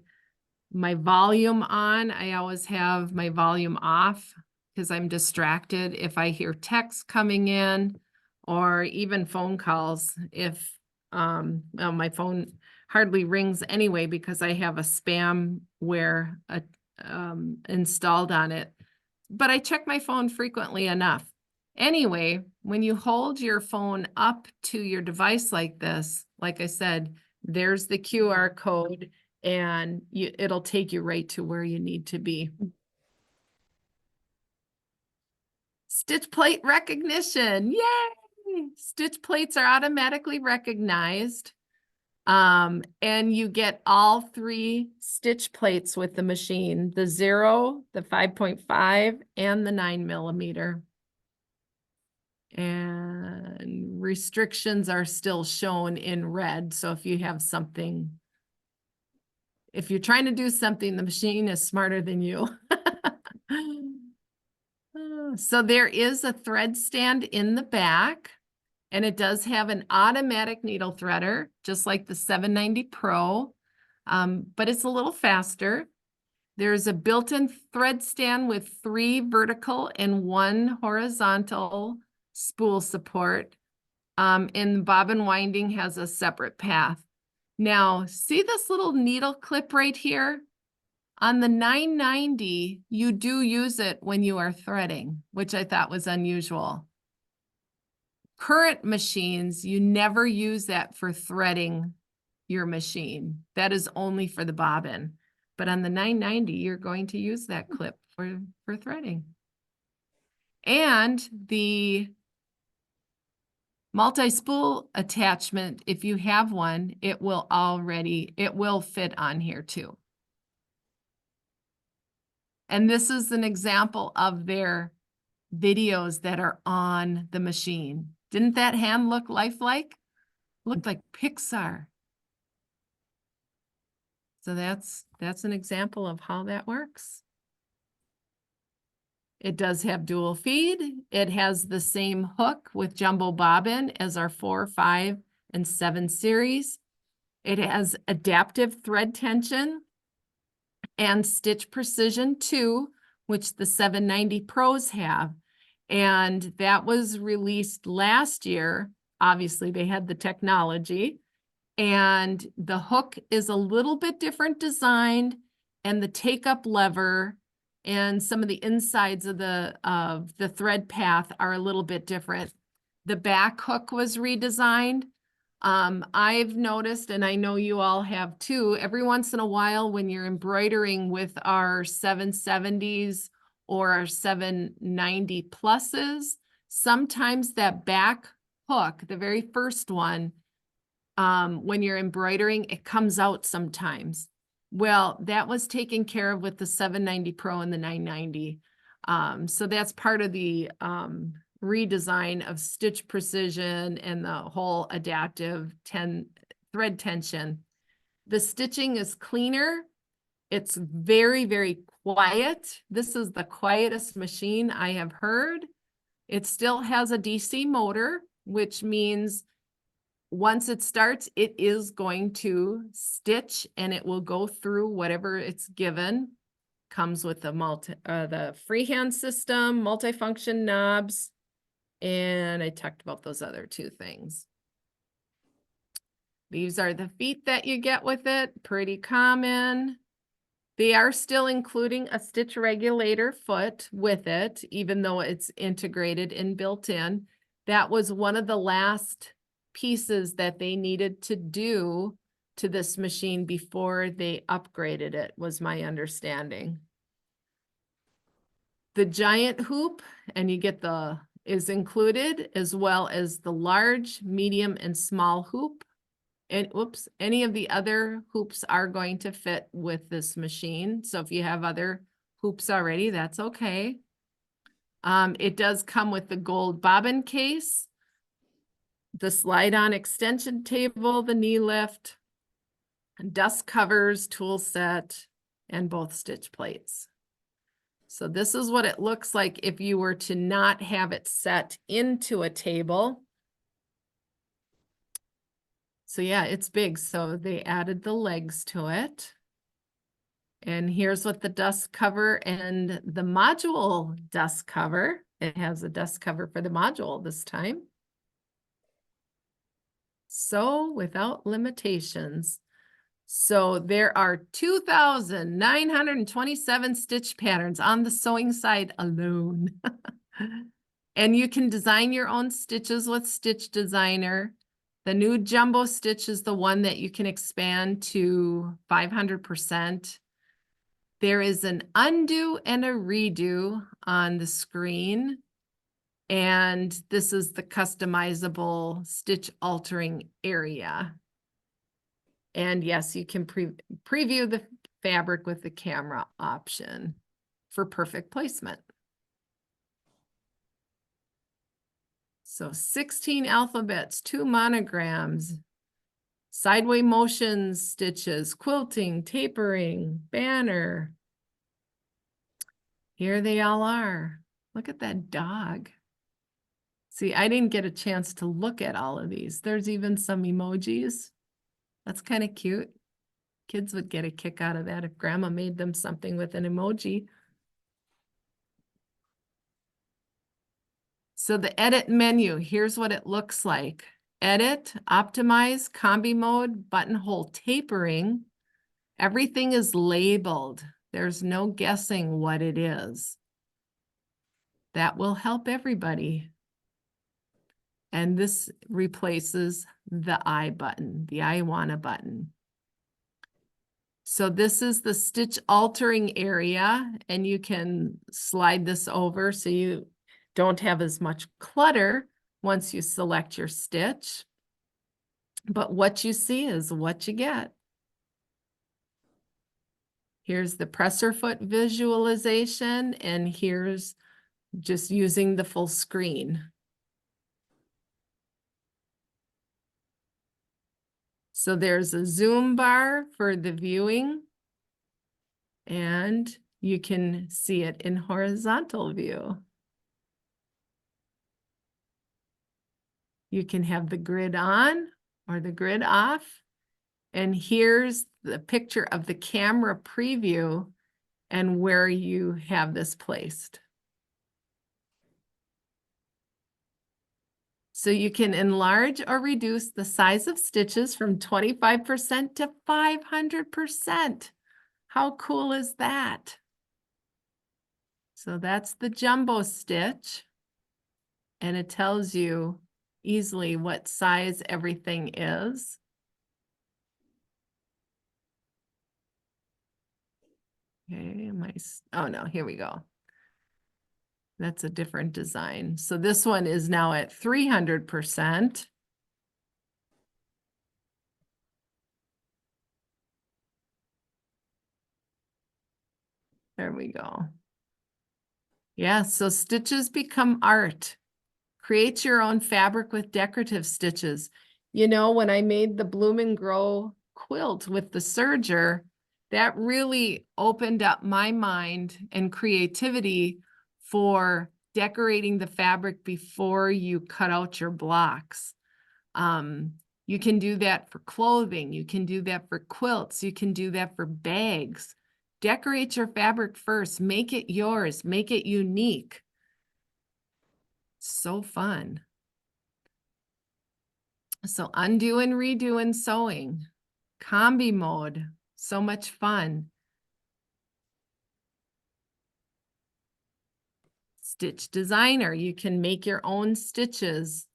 volume on. I always have my volume off because I'm distracted if I hear text coming in or even phone calls. If well, my phone hardly rings anyway because I have a spamware installed on it. But I check my phone frequently enough. Anyway, when you hold your phone up to your device like this, like I said, there's the QR code and it'll take you right to where you need to be. Stitch plate recognition. Yay! Stitch plates are automatically recognized. And you get all 3 stitch plates with the machine, the 0, the 5.5, and the 9mm. And restrictions are still shown in red. So if you have something, if you're trying to do something, the machine is smarter than you. So there is a thread stand in the back. And it does have an automatic needle threader, just like the 790 Pro, but it's a little faster. There's a built-in thread stand with 3 vertical and 1 horizontal spool support. And the bobbin winding has a separate path. Now, see this little needle clip right here? On the 990, you do use it when you are threading, which I thought was unusual. Current machines, you never use that for threading your machine. That is only for the bobbin. But on the 990, you're going to use that clip for threading. And the multi-spool attachment, if you have one, it will fit on here too. And this is an example of their videos that are on the machine. Didn't that hand look lifelike? Looked like Pixar. So that's an example of how that works. It does have dual feed. It has the same hook with jumbo bobbin as our 4, 5, and 7 series. It has adaptive thread tension and stitch precision 2, which the 790 Pros have. And that was released last year. Obviously, they had the technology. And the hook is a little bit different designed, and the take-up lever and some of the insides of the thread path are a little bit different. The back hook was redesigned. I've noticed, and I know you all have too, every once in a while when you're embroidering with our 770s or our 790 pluses, sometimes that back hook, the very first one, when you're embroidering, it comes out sometimes. Well, that was taken care of with the 790 Pro and the 990. So that's part of the redesign of stitch precision and the whole adaptive thread tension. The stitching is cleaner. It's very, very quiet. This is the quietest machine I have heard. It still has a DC motor, which means once it starts, it is going to stitch and it will go through whatever it's given. Comes with the freehand system, multifunction knobs, and I talked about those other 2 things. These are the feet that you get with it, pretty common. They are still including a stitch regulator foot with it, even though it's integrated and built in. That was one of the last pieces that they needed to do to this machine before they upgraded it, was my understanding. The giant hoop, and you get is included, as well as the large, medium, and small hoop. And whoops, any of the other hoops are going to fit with this machine. So if you have other hoops already, that's okay. It does come with the gold bobbin case, the slide-on extension table, the knee lift, dust covers, tool set, and both stitch plates. So this is what it looks like if you were to not have it set into a table. So yeah, it's big. So they added the legs to it. And here's what the dust cover and the module dust cover. It has a dust cover for the module this time. So without limitations. So there are 2,927 stitch patterns on the sewing side alone. And you can design your own stitches with Stitch Designer. The new jumbo stitch is the one that you can expand to 500%. There is an undo and a redo on the screen. And this is the customizable stitch altering area. And yes, you can preview the fabric with the camera option for perfect placement. So 16 alphabets, 2 monograms, sideway motions, stitches, quilting, tapering, banner. Here they all are. Look at that dog. See, I didn't get a chance to look at all of these. There's even some emojis. That's kind of cute. Kids would get a kick out of that if grandma made them something with an emoji. So the edit menu, here's what it looks like. Edit, optimize, combi mode, buttonhole tapering. Everything is labeled. There's no guessing what it is. That will help everybody. And this replaces the I button, the I wanna button. So this is the stitch altering area, and you can slide this over so you don't have as much clutter once you select your stitch. But what you see is what you get. Here's the presser foot visualization, and here's just using the full screen. So there's a zoom bar for the viewing, and you can see it in horizontal view. You can have the grid on or the grid off. And here's the picture of the camera preview and where you have this placed. So you can enlarge or reduce the size of stitches from 25% to 500%. How cool is that? So that's the jumbo stitch. And it tells you easily what size everything is. Okay, oh no, here we go. That's a different design. So this one is now at 300%. There we go. Yeah, so stitches become art. Create your own fabric with decorative stitches. You know, when I made the Bloom and Grow quilt with the serger, that really opened up my mind and creativity for decorating the fabric before you cut out your blocks. You can do that for clothing. You can do that for quilts. You can do that for bags. Decorate your fabric first. Make it yours. Make it unique. So fun. So undo and redo and sewing. Combi mode. So much fun. Stitch Designer. You can make your own stitches.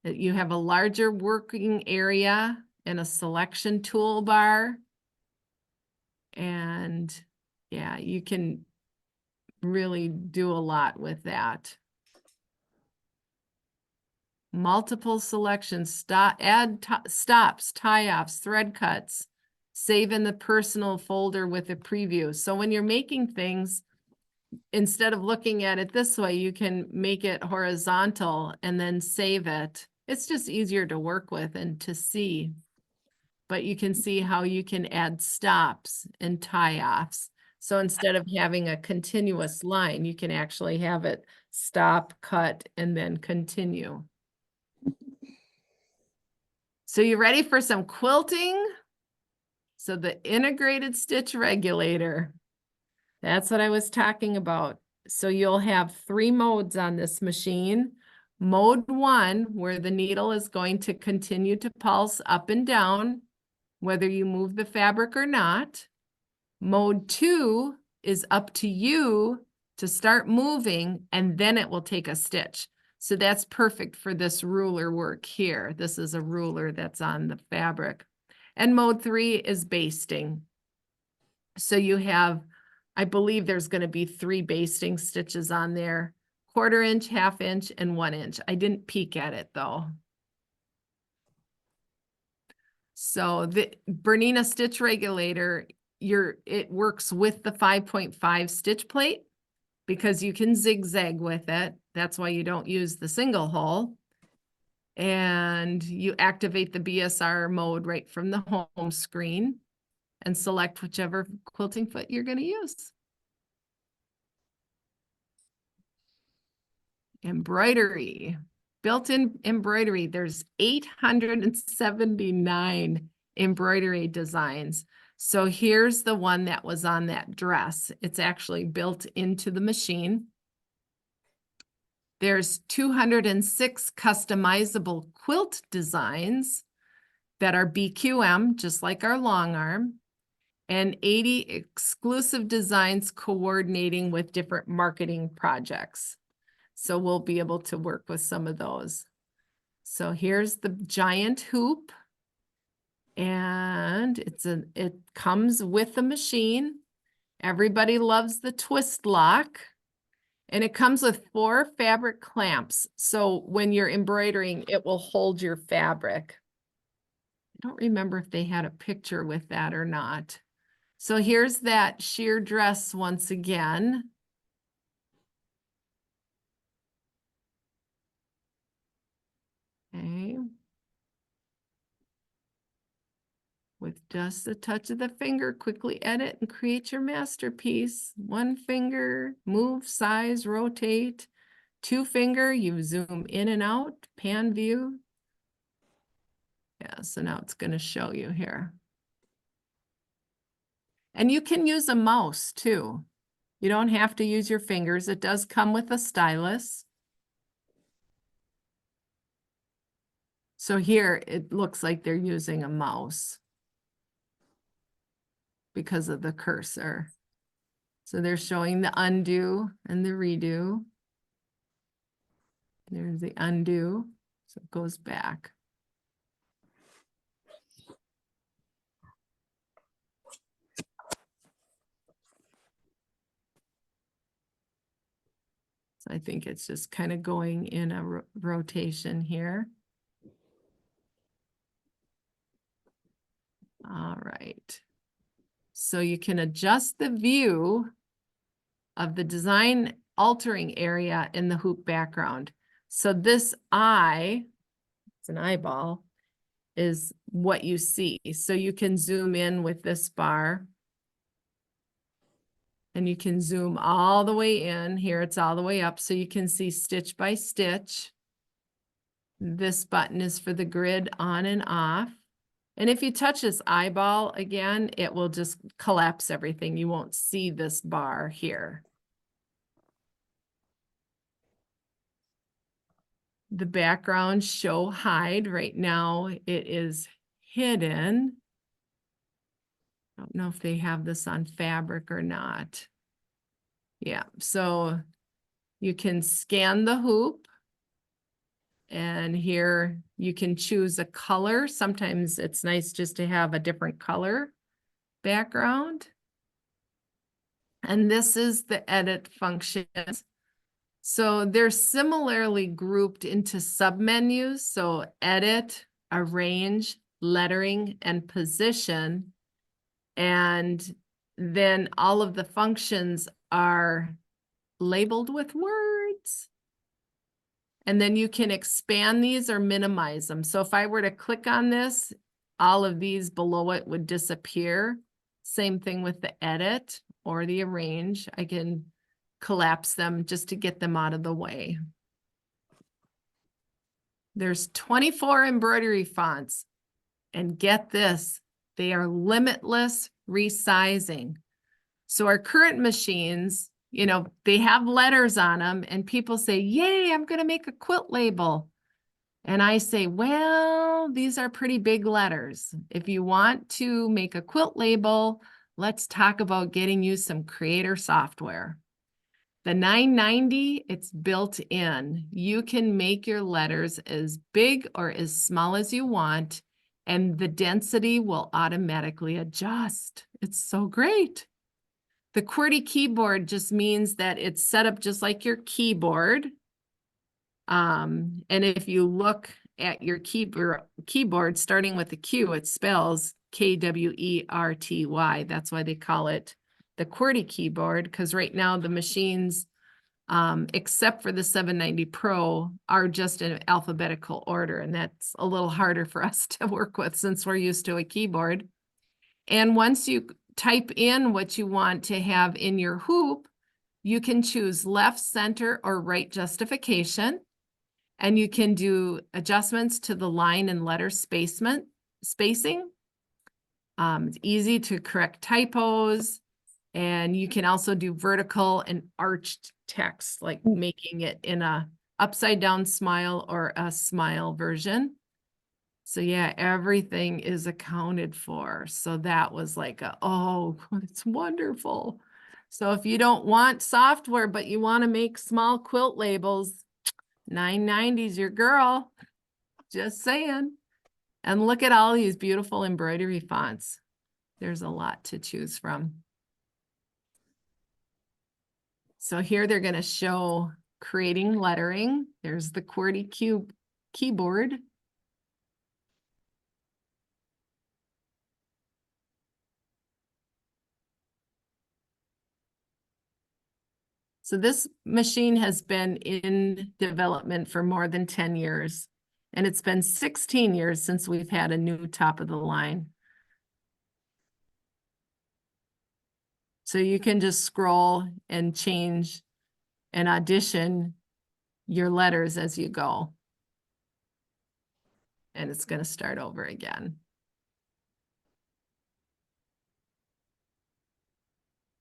You have a larger working area and a selection toolbar. And yeah, you can really do a lot with that. Multiple selections, stops, tie-offs, thread cuts, save in the personal folder with a preview. So when you're making things, instead of looking at it this way, you can make it horizontal and then save it. It's just easier to work with and to see. But you can see how you can add stops and tie-offs. So instead of having a continuous line, you can actually have it stop, cut, and then continue. So you ready for some quilting? So the integrated stitch regulator, that's what I was talking about. So you'll have 3 modes on this machine. Mode 1, where the needle is going to continue to pulse up and down, whether you move the fabric or not. Mode 2 is up to you to start moving, and then it will take a stitch. So that's perfect for this ruler work here. This is a ruler that's on the fabric. And mode 3 is basting. So you have, I believe there's going to be 3 basting stitches on there, 1/4 inch, 1/2 inch, and 1 inch. I didn't peek at it though. So the Bernina stitch regulator, it works with the 5.5 stitch plate because you can zigzag with it. That's why you don't use the single hole. And you activate the BSR mode right from the home screen and select whichever quilting foot you're going to use. Embroidery. Built-in embroidery. There's 879 embroidery designs. So here's the one that was on that dress. It's actually built into the machine. There's 206 customizable quilt designs that are BQM, just like our long arm, and 80 exclusive designs coordinating with different marketing projects. So we'll be able to work with some of those. So here's the giant hoop. And it comes with the machine. Everybody loves the twist lock. And it comes with 4 fabric clamps. So when you're embroidering, it will hold your fabric. I don't remember if they had a picture with that or not. So here's that sheer dress once again. Okay. With just a touch of the finger, quickly edit and create your masterpiece. 1 finger, move, size, rotate. 2 finger, you zoom in and out, pan view. Yeah, so now it's going to show you here. And you can use a mouse too. You don't have to use your fingers. It does come with a stylus. So here it looks like they're using a mouse because of the cursor. So they're showing the undo and the redo. There's the undo, so it goes back. So I think it's just kind of going in a rotation here. All right. So you can adjust the view of the design altering area in the hoop background. So this eye, it's an eyeball, is what you see. So you can zoom in with this bar. And you can zoom all the way in. Here it's all the way up so you can see stitch by stitch. This button is for the grid on and off. And if you touch this eyeball again, it will just collapse everything. You won't see this bar here. The background show hide. Right now it is hidden. I don't know if they have this on fabric or not. Yeah, so you can scan the hoop And here you can choose a color. Sometimes it's nice just to have a different color background. And this is the edit functions. So they're similarly grouped into submenus. So edit, arrange, lettering, and position. And then all of the functions are labeled with words. And then you can expand these or minimize them. So if I were to click on this, all of these below it would disappear. Same thing with the edit or the arrange. I can collapse them just to get them out of the way. There's 24 embroidery fonts. And get this, they are limitless resizing. So our current machines, you know, they have letters on them and people say, yay, I'm going to make a quilt label. And I say, well, these are pretty big letters. If you want to make a quilt label, let's talk about getting you some creator software. The 990, it's built in. You can make your letters as big or as small as you want, and the density will automatically adjust. It's so great. The QWERTY keyboard just means that it's set up just like your keyboard. And if you look at your keyboard, starting with the Q, it spells KWERTY. That's why they call it the QWERTY keyboard, because right now the machines, except for the 790 Pro, are just in alphabetical order. And that's a little harder for us to work with since we're used to a keyboard. And once you type in what you want to have in your hoop, you can choose left, center, or right justification. And you can do adjustments to the line and letter spacing. It's easy to correct typos. And you can also do vertical and arched text, like making it in a upside down smile or a smile version. So yeah, everything is accounted for. So that was like, oh, it's wonderful. So if you don't want software, but you want to make small quilt labels, 990's your girl. Just saying. And look at all these beautiful embroidery fonts. There's a lot to choose from. So here they're going to show creating lettering. There's the QWERTY keyboard. So this machine has been in development for more than 10 years. And it's been 16 years since we've had a new top of the line. So you can just scroll and change and audition your letters as you go. And it's going to start over again.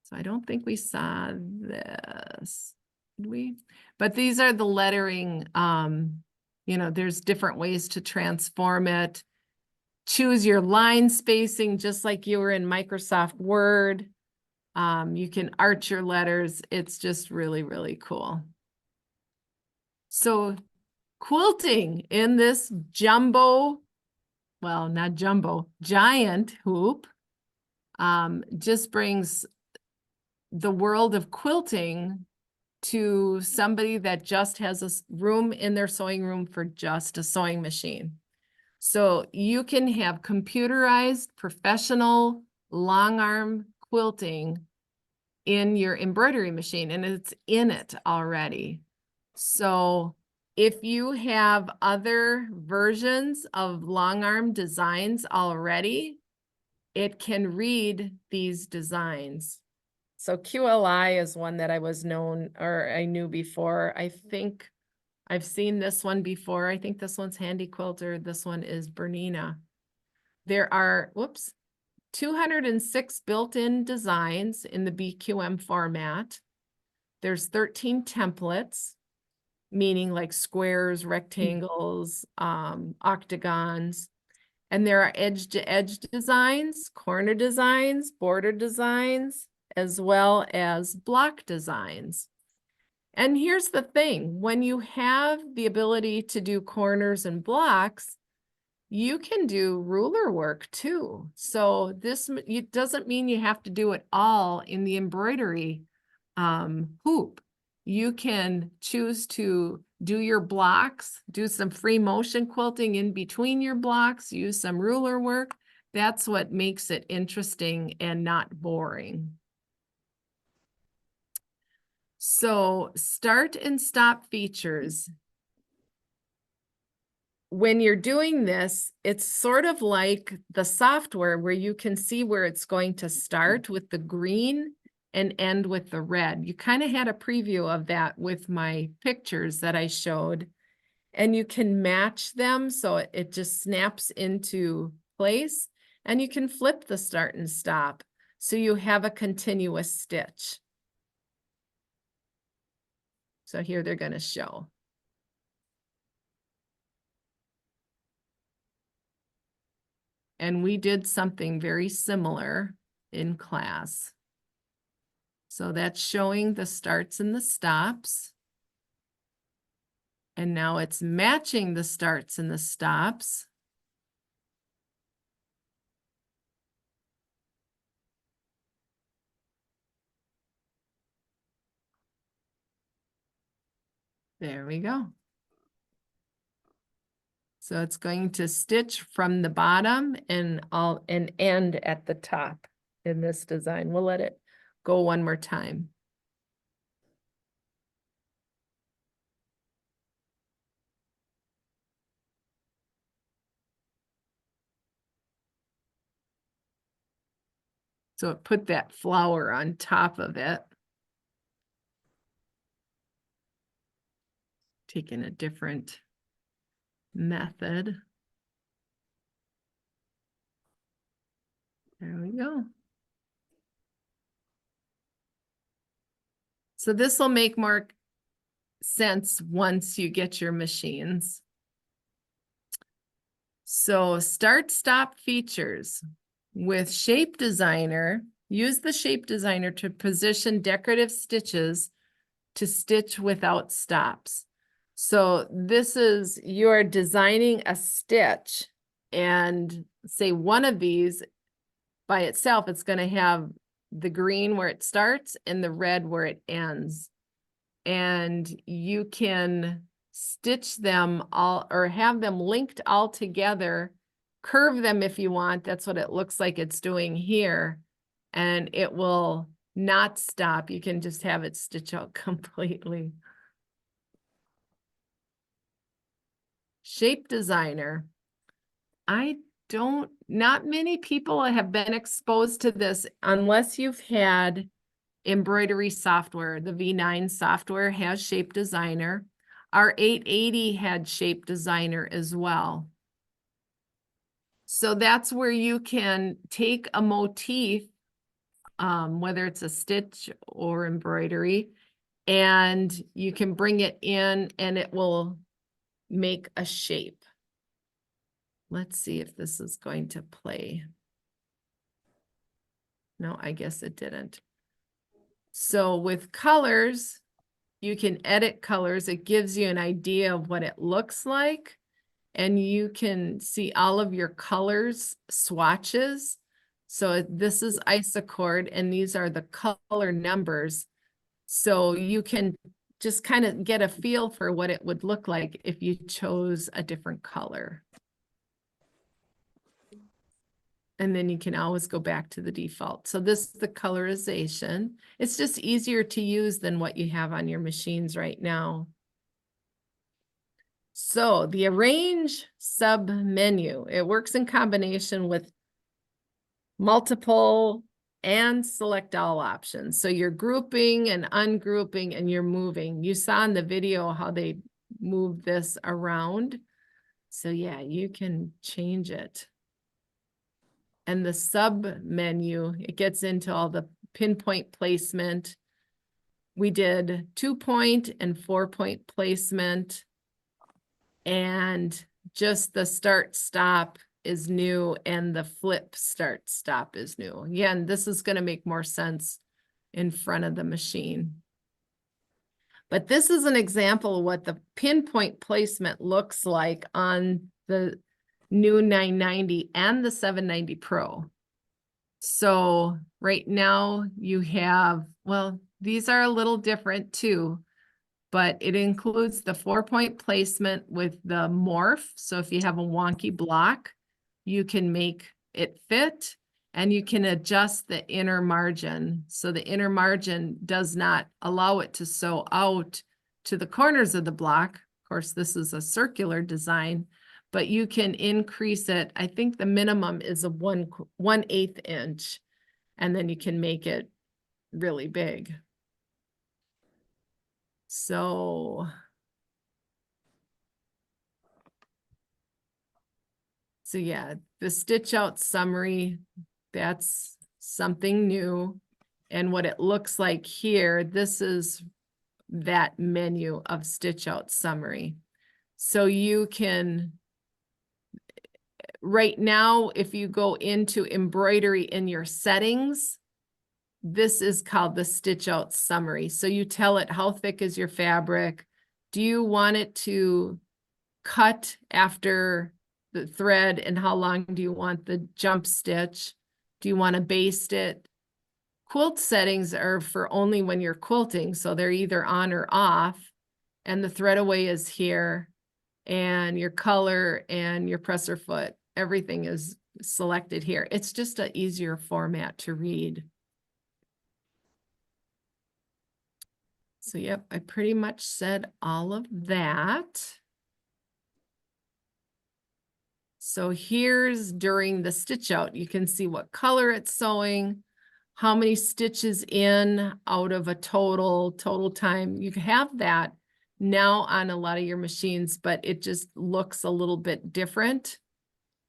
So I don't think we saw this, did we? But these are the lettering. You know, there's different ways to transform it. Choose your line spacing, just like you were in Microsoft Word. You can arch your letters. It's just really, really cool. So quilting in this jumbo, well, not jumbo, giant hoop, just brings the world of quilting to somebody that just has a room in their sewing room for just a sewing machine. So you can have computerized professional long arm quilting in your embroidery machine, and it's in it already. So if you have other versions of long arm designs already, it can read these designs. So QLI is one that I knew before. I think I've seen this one before. I think this one's Handy Quilter. This one is Bernina. There are, 206 built-in designs in the BQM format. There's 13 templates, meaning like squares, rectangles, octagons. And there are edge-to-edge designs, corner designs, border designs, as well as block designs. And here's the thing, when you have the ability to do corners and blocks, you can do ruler work too. So this it doesn't mean you have to do it all in the embroidery hoop. You can choose to do your blocks, do some free motion quilting in between your blocks, use some ruler work. That's what makes it interesting and not boring. So start and stop features. When you're doing this, it's sort of like the software where you can see where it's going to start with the green and end with the red. You kind of had a preview of that with my pictures that I showed, and you can match them so it just snaps into place, and you can flip the start and stop so you have a continuous stitch. So here they're going to show. And we did something very similar in class. So that's showing the starts and the stops. And now it's matching the starts and the stops. There we go. So it's going to stitch from the bottom and end at the top in this design. We'll let it go one more time. So it put that flower on top of it. Taking a different method. There we go. So this will make more sense once you get your machines. So start, stop features. With Shape Designer, use the Shape Designer to position decorative stitches to stitch without stops. So this is, you're designing a stitch, and say one of these by itself, it's going to have the green where it starts and the red where it ends. And you can stitch them all or have them linked all together, curve them if you want. That's what it looks like it's doing here. And it will not stop. You can just have it stitch out completely. Shape Designer. Not many people have been exposed to this unless you've had embroidery software. The V9 software has Shape Designer. Our 880 had Shape Designer as well. So that's where you can take a motif, whether it's a stitch or embroidery, and you can bring it in and it will make a shape. Let's see if this is going to play. No, I guess it didn't. So with colors, you can edit colors. It gives you an idea of what it looks like. And you can see all of your colors swatches. So this is isochord, and these are the color numbers. So you can just kind of get a feel for what it would look like if you chose a different color. And then you can always go back to the default. So this is the colorization. It's just easier to use than what you have on your machines right now. So the arrange sub menu, it works in combination with multiple and select all options. So you're grouping and ungrouping and you're moving. You saw in the video how they move this around. So yeah, you can change it. And the sub menu, it gets into all the pinpoint placement. We did 2-point and 4-point placement. And just the start stop is new and the flip start stop is new. Again, this is going to make more sense in front of the machine. But this is an example of what the pinpoint placement looks like on the new 990 and the 790 Pro. So right now you have, well, these are a little different too, but it includes the 4-point placement with the morph. So if you have a wonky block, you can make it fit, and you can adjust the inner margin. So the inner margin does not allow it to sew out to the corners of the block. Of course, this is a circular design, but you can increase it. I think the minimum is a 1/8 inch, and then you can make it really big. So yeah, the stitch out summary, that's something new. And what it looks like here, this is that menu of stitch out summary. So you can, right now, if you go into embroidery in your settings, this is called the stitch out summary. So you tell it how thick is your fabric. Do you want it to cut after the thread, and how long do you want the jump stitch? Do you want to baste it? Quilt settings are for only when you're quilting, so they're either on or off, and the thread away is here, and your color and your presser foot, everything is selected here. It's just an easier format to read. So yep, I pretty much said all of that. So here's during the stitch out, you can see what color it's sewing, how many stitches in out of a total time. You can have that now on a lot of your machines, but it just looks a little bit different.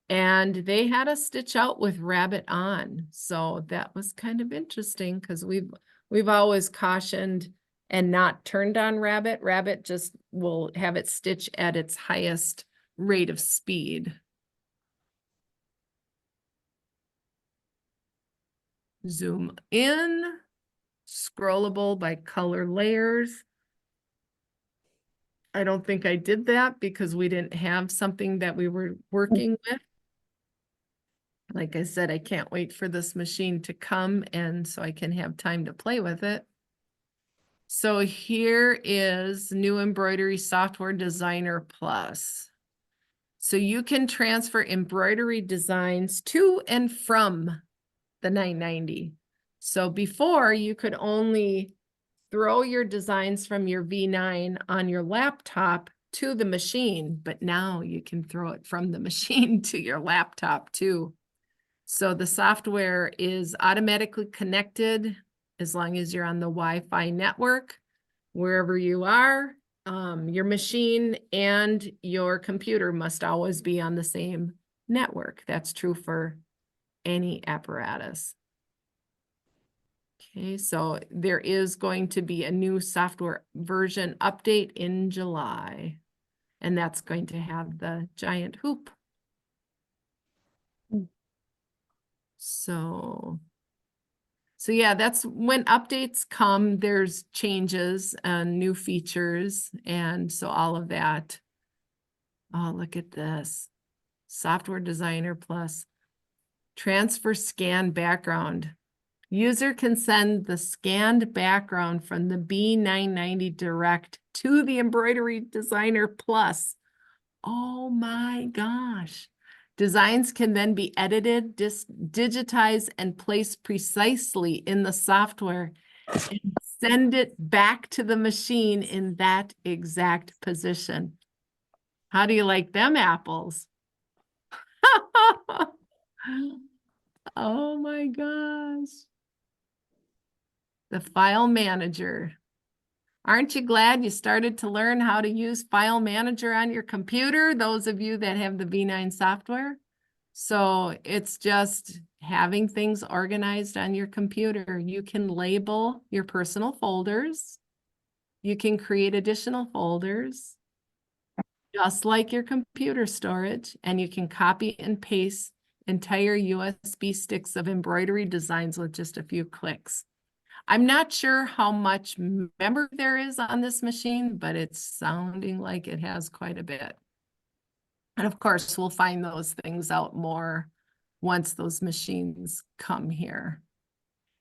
And they had a stitch out with rabbit on. So that was kind of interesting, because we've always cautioned and not turned on rabbit. Rabbit just will have it stitch at its highest rate of speed. Zoom in, scrollable by color layers. I don't think I did that because we didn't have something that we were working with. Like I said, I can't wait for this machine to come, and so I can have time to play with it. So here is new embroidery software designer plus. So you can transfer embroidery designs to and from the 990. So before, you could only throw your designs from your V9 on your laptop to the machine, but now you can throw it from the machine to your laptop too. So the software is automatically connected as long as you're on the Wi-Fi network, wherever you are. Your machine and your computer must always be on the same network. That's true for any apparatus. Okay, so there is going to be a new software version update in July, and that's going to have the giant hoop. So yeah, that's when updates come, there's changes and new features, and so all of that. Oh, look at this. Software Designer Plus. Transfer scan background. User can send the scanned background from the B990 Direct to the Embroidery Designer Plus. Oh my gosh. Designs can then be edited, digitized, and placed precisely in the software and send it back to the machine in that exact position. How do you like them apples? Oh my gosh. The file manager. Aren't you glad you started to learn how to use File Manager on your computer, those of you that have the V9 software? So it's just having things organized on your computer. You can label your personal folders. You can create additional folders, just like your computer storage, and you can copy and paste entire USB sticks of embroidery designs with just a few clicks. I'm not sure how much memory there is on this machine, but it's sounding like it has quite a bit. And of course, we'll find those things out more once those machines come here.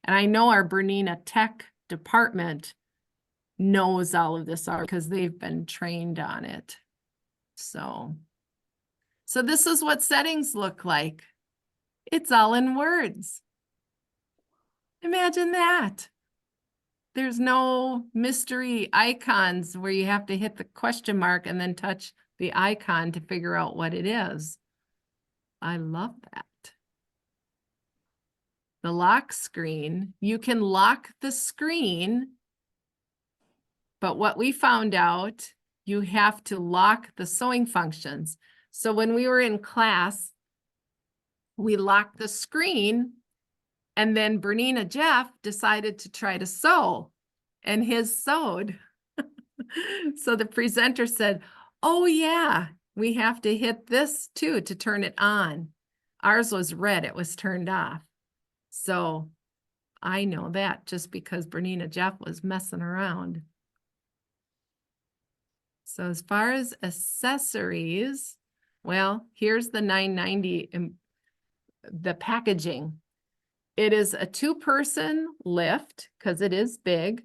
And I know our Bernina Tech department knows all of this because they've been trained on it. So this is what settings look like. It's all in words. Imagine that. There's no mystery icons where you have to hit the question mark and then touch the icon to figure out what it is. I love that. The lock screen, you can lock the screen, but what we found out, you have to lock the sewing functions. So when we were in class, we locked the screen, and then Bernina Jeff decided to try to sew, and his sewed. So the presenter said, oh yeah, we have to hit this too to turn it on. Ours was red, it was turned off. So I know that just because Bernina Jeff was messing around. So as far as accessories, well, here's the 990 in the packaging. It is a 2-person lift because it is big,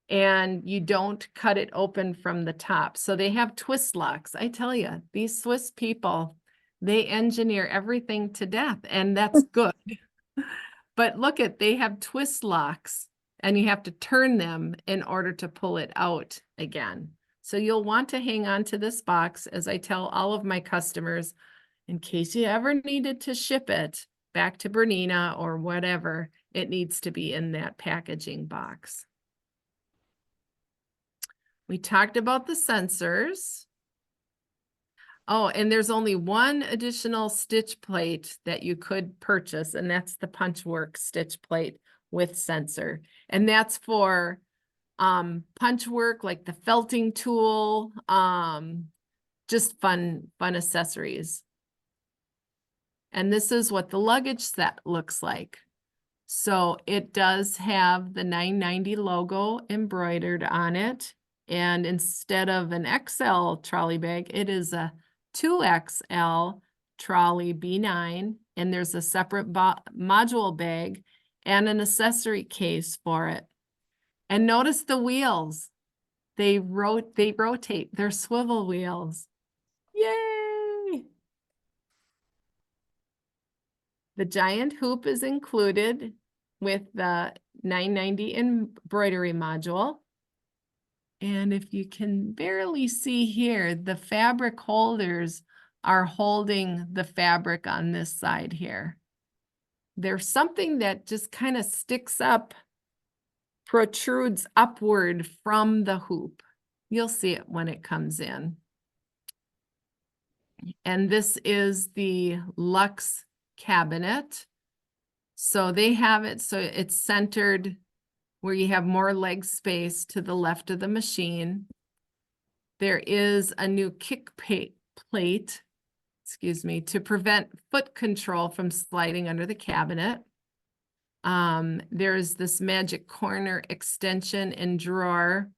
and you don't cut it open from the top. So they have twist locks. I tell you, these Swiss people, they engineer everything to death, and that's good. But look at, they have twist locks, and you have to turn them in order to pull it out again. So you'll want to hang on to this box, as I tell all of my customers, in case you ever needed to ship it back to Bernina or whatever, it needs to be in that packaging box. We talked about the sensors. Oh, and there's only one additional stitch plate that you could purchase, and that's the Punchwork stitch plate with sensor. And that's for punch work, like the felting tool, just fun accessories. And this is what the luggage set looks like. So it does have the 990 logo embroidered on it. And instead of an XL trolley bag, it is a 2XL trolley B9. And there's a separate module bag and an accessory case for it. And notice the wheels. They rotate. They're swivel wheels. Yay! The giant hoop is included with the 990 embroidery module. And if you can barely see here, the fabric holders are holding the fabric on this side here. There's something that just kind of sticks up, protrudes upward from the hoop. You'll see it when it comes in. And this is the Luxe cabinet. So they have it so it's centered where you have more leg space to the left of the machine. There is a new kick plate, excuse me, to prevent foot control from sliding under the cabinet. There's this magic corner extension and drawer.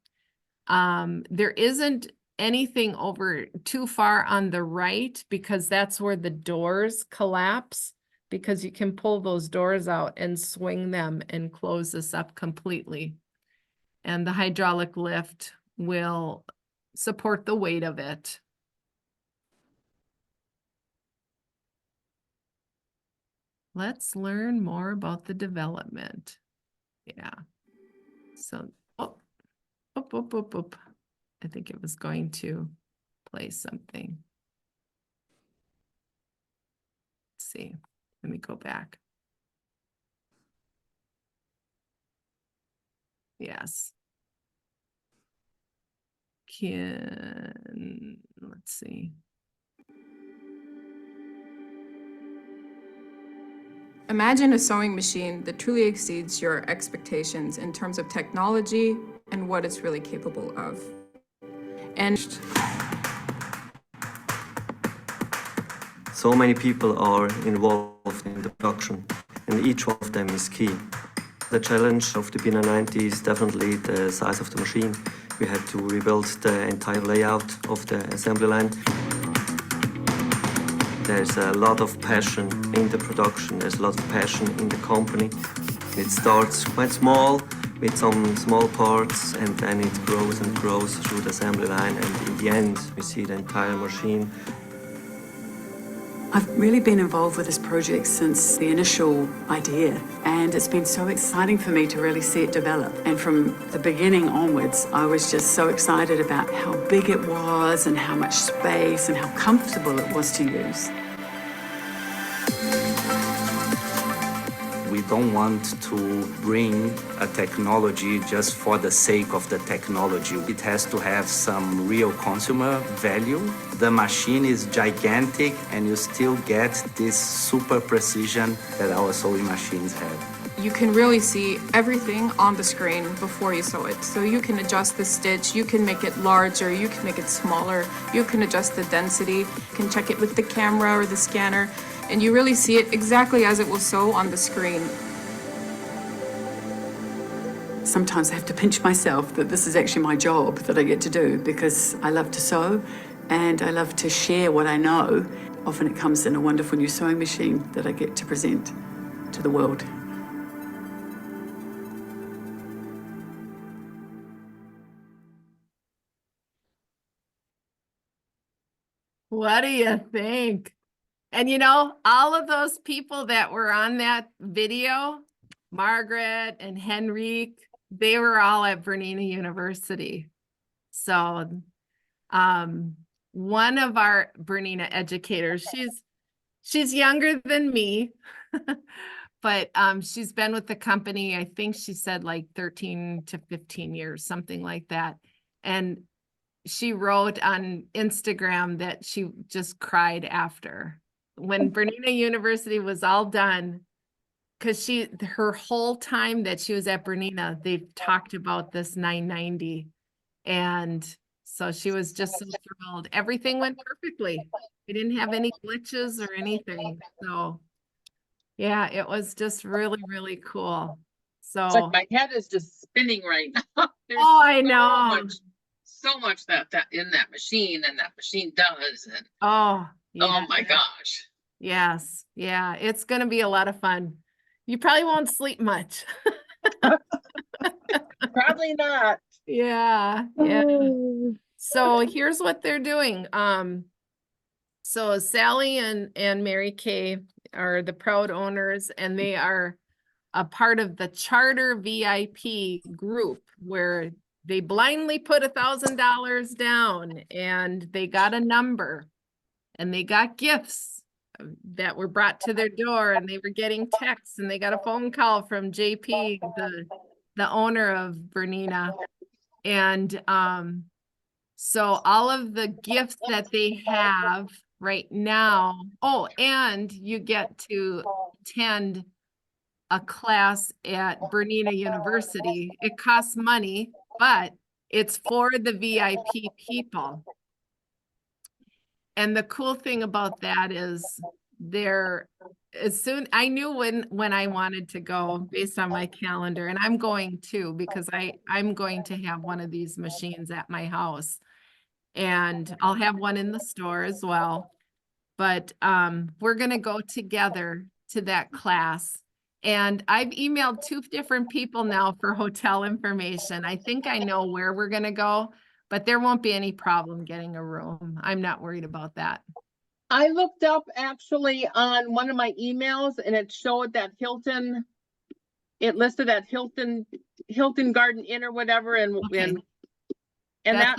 There isn't anything over too far on the right because that's where the doors collapse, because you can pull those doors out and swing them and close this up completely. And the hydraulic lift will support the weight of it. Let's learn more about the development. Yeah. So, I think it was going to play something. Let's see. Let me go back. Yes. Let's see. Imagine a sewing machine that truly exceeds your expectations in terms of technology and what it's really capable of. And so many people are involved in the production, and each of them is key. The challenge of the Bernina 90 is definitely the size of the machine. We had to rebuild the entire layout of the assembly line. There's a lot of passion in the production, there's a lot of passion in the company. It starts quite small, with some small parts, and then it grows and grows through the assembly line, and in the end, we see the entire machine. I've really been involved with this project since the initial idea, and it's been so exciting for me to really see it develop. And from the beginning onwards, I was just so excited about how big it was and how much space and how comfortable it was to use. We don't want to bring a technology just for the sake of the technology. It has to have some real consumer value. The machine is gigantic and you still get this super precision that our sewing machines have. You can really see everything on the screen before you sew it. So you can adjust the stitch, you can make it larger, you can make it smaller, you can adjust the density, you can check it with the camera or the scanner, and you really see it exactly as it will sew on the screen. Sometimes I have to pinch myself that this is actually my job that I get to do, because I love to sew and I love to share what I know. Often it comes in a wonderful new sewing machine that I get to present to the world. What do you think? And you know, all of those people that were on that video, Margaret and Henrique, they were all at Bernina University. So one of our Bernina educators, she's younger than me, but she's been with the company, I think she said like 13 to 15 years, something like that. And she wrote on Instagram that she just cried after when Bernina University was all done, because her whole time that she was at Bernina, they've talked about this 990. And so she was just so thrilled. Everything went perfectly. We didn't have any glitches or anything. So yeah, it was just really, really cool. So It's like my head is just spinning right now. There's oh, I know. so much that in that machine and that machine does. And Oh, yeah. oh my gosh. Yes. Yeah. It's going to be a lot of fun. You probably won't sleep much. Probably not. Yeah. Yeah. So here's what they're doing. So Sally and Mary Kay are the proud owners, and they are a part of the charter VIP group where they blindly put $1,000 down and they got a number and they got gifts that were brought to their door, and they were getting texts, and they got a phone call from JP, the owner of Bernina. And so all of the gifts that they have right now, oh, and you get to attend a class at Bernina University. It costs money, but it's for the VIP people. And the cool thing about that is I knew when I wanted to go based on my calendar, and I'm going too, because I'm going to have one of these machines at my house, and I'll have one in the store as well. But we're going to go together to that class. And I've emailed 2 different people now for hotel information. I think I know where we're going to go, but there won't be any problem getting a room. I'm not worried about that. I looked up actually on one of my emails and it showed that Hilton, it listed at Hilton Garden Inn or whatever. Okay. And that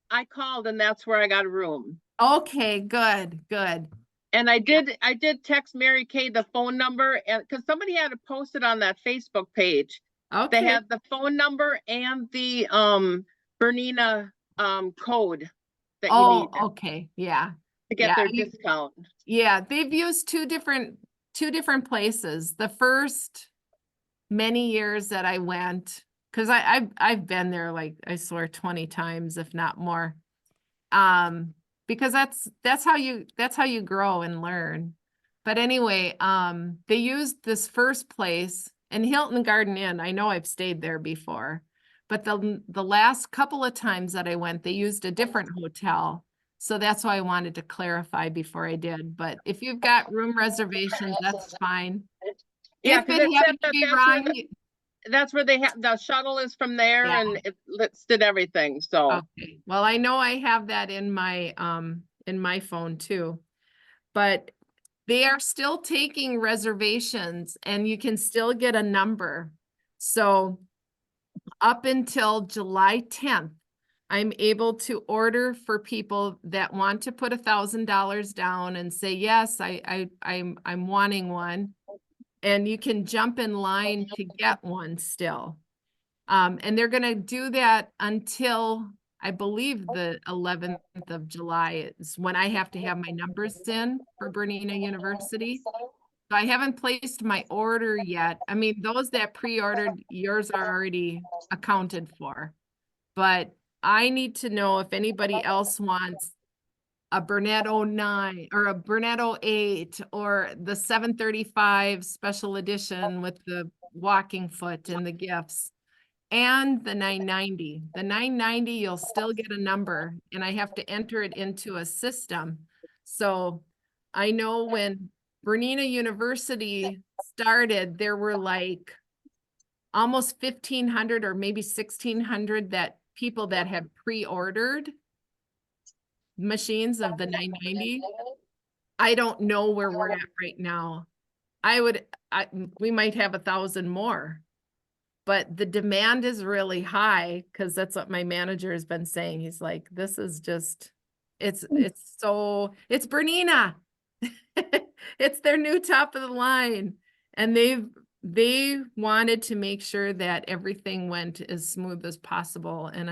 I called and that's where I got a room. Okay, good. And I did text Mary Kay the phone number, and because somebody had to post it on that Facebook page. Okay. They had the phone number and the Bernina code that you need. Okay. Yeah. To get their discount. Yeah, they've used two different places. The first many years that I went, because I've been there like I swear 20 times, if not more. Because that's how you grow and learn. But anyway, they used this first place, And Hilton Garden Inn, I know I've stayed there before, but the last couple of times that I went, they used a different hotel. So that's why I wanted to clarify before I did. But if you've got room reservations, that's fine. Yeah, If 'cause it it said happened to that be that's where wrong, that's where they have, the shuttle is from there Yeah. and it listed everything, so. okay. Well, I know I have that in my phone too. But they are still taking reservations and you can still get a number. So up until July 10th, I'm able to order for people that want to put $1,000 down and say, yes, I'm wanting one. And you can jump in line to get one still. And they're gonna do that until, I believe, the 11th of July is when I have to have my numbers in for Bernina University. So I haven't placed my order yet. I mean, those that pre-ordered, yours are already accounted for. But I need to know if anybody else wants a Burnett 09 or a Burnett 08 or the 735 special edition with the walking foot and the gifts. And the 990. The 990, you'll still get a number and I have to enter it into a system. So I know when Bernina University started, there were like almost 1,500 or maybe 1,600 that people that had pre-ordered machines of the 990. I don't know where we're at right now. We might have 1,000 more. But the demand is really high because that's what my manager has been saying. He's like, this is just, it's Bernina. It's their new top of the line. And they wanted to make sure that everything went as smooth as possible. And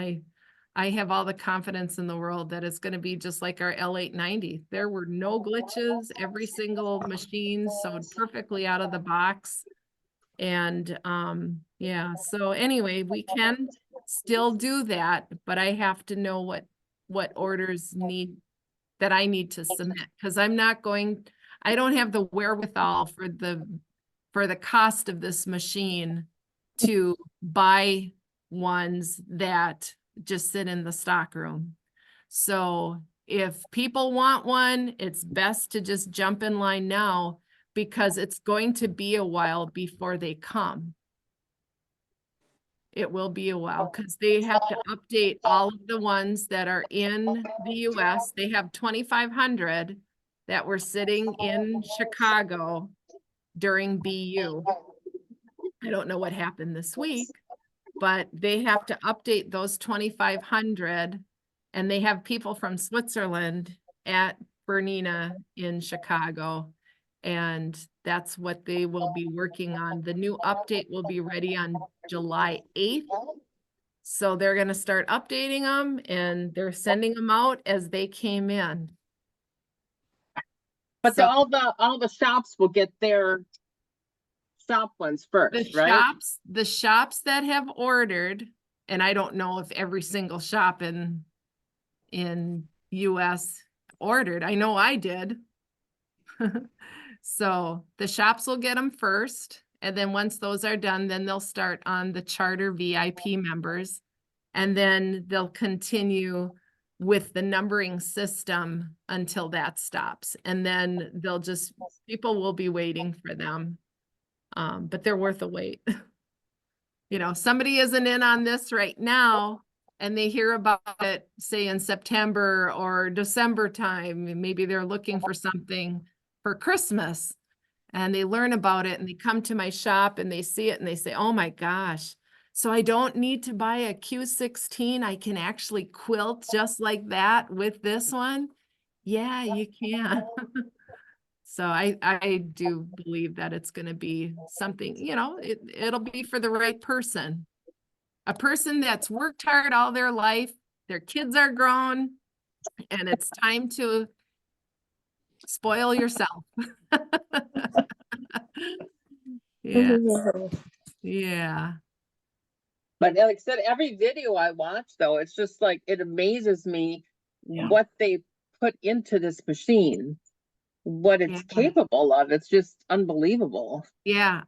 I have all the confidence in the world that it's going to be just like our L890. There were no glitches. Every single machine sewed perfectly out of the box. And yeah, so anyway, we can still do that, but I have to know what orders that I need to submit because I don't have the wherewithal for the cost of this machine to buy ones that just sit in the stock room. So if people want one, it's best to just jump in line now because it's going to be a while before they come. It will be a while because they have to update all of the ones that are in the US. They have 2,500 that were sitting in Chicago during BU. I don't know what happened this week, but they have to update those 2,500 and they have people from Switzerland at Bernina in Chicago. And that's what they will be working on. The new update will be ready on July 8th. So they're going to start updating them and they're sending them out as they came in. But So all the shops will get their shop ones first, right? The shops that have ordered, and I don't know if every single shop in US ordered. I know I did. So the shops will get them first. And then once those are done, then they'll start on the charter VIP members. And then they'll continue with the numbering system until that stops. And then people will be waiting for them. But they're worth a wait. You know, somebody isn't in on this right now and they hear about it, say in September or December time, maybe they're looking for something for Christmas and they learn about it and they come to my shop and they see it and they say, oh my gosh, so I don't need to buy a Q16. I can actually quilt just like that with this one. Yeah, you can. So I do believe that it's going to be something, you know, it'll be for the right person. A person that's worked hard all their life, their kids are grown, and it's time to spoil yourself. Yeah. Yeah. But like I said, every video I watch though, it's just like, it amazes me what they put into this machine. what it's Yeah. capable of. It's just unbelievable. Yeah,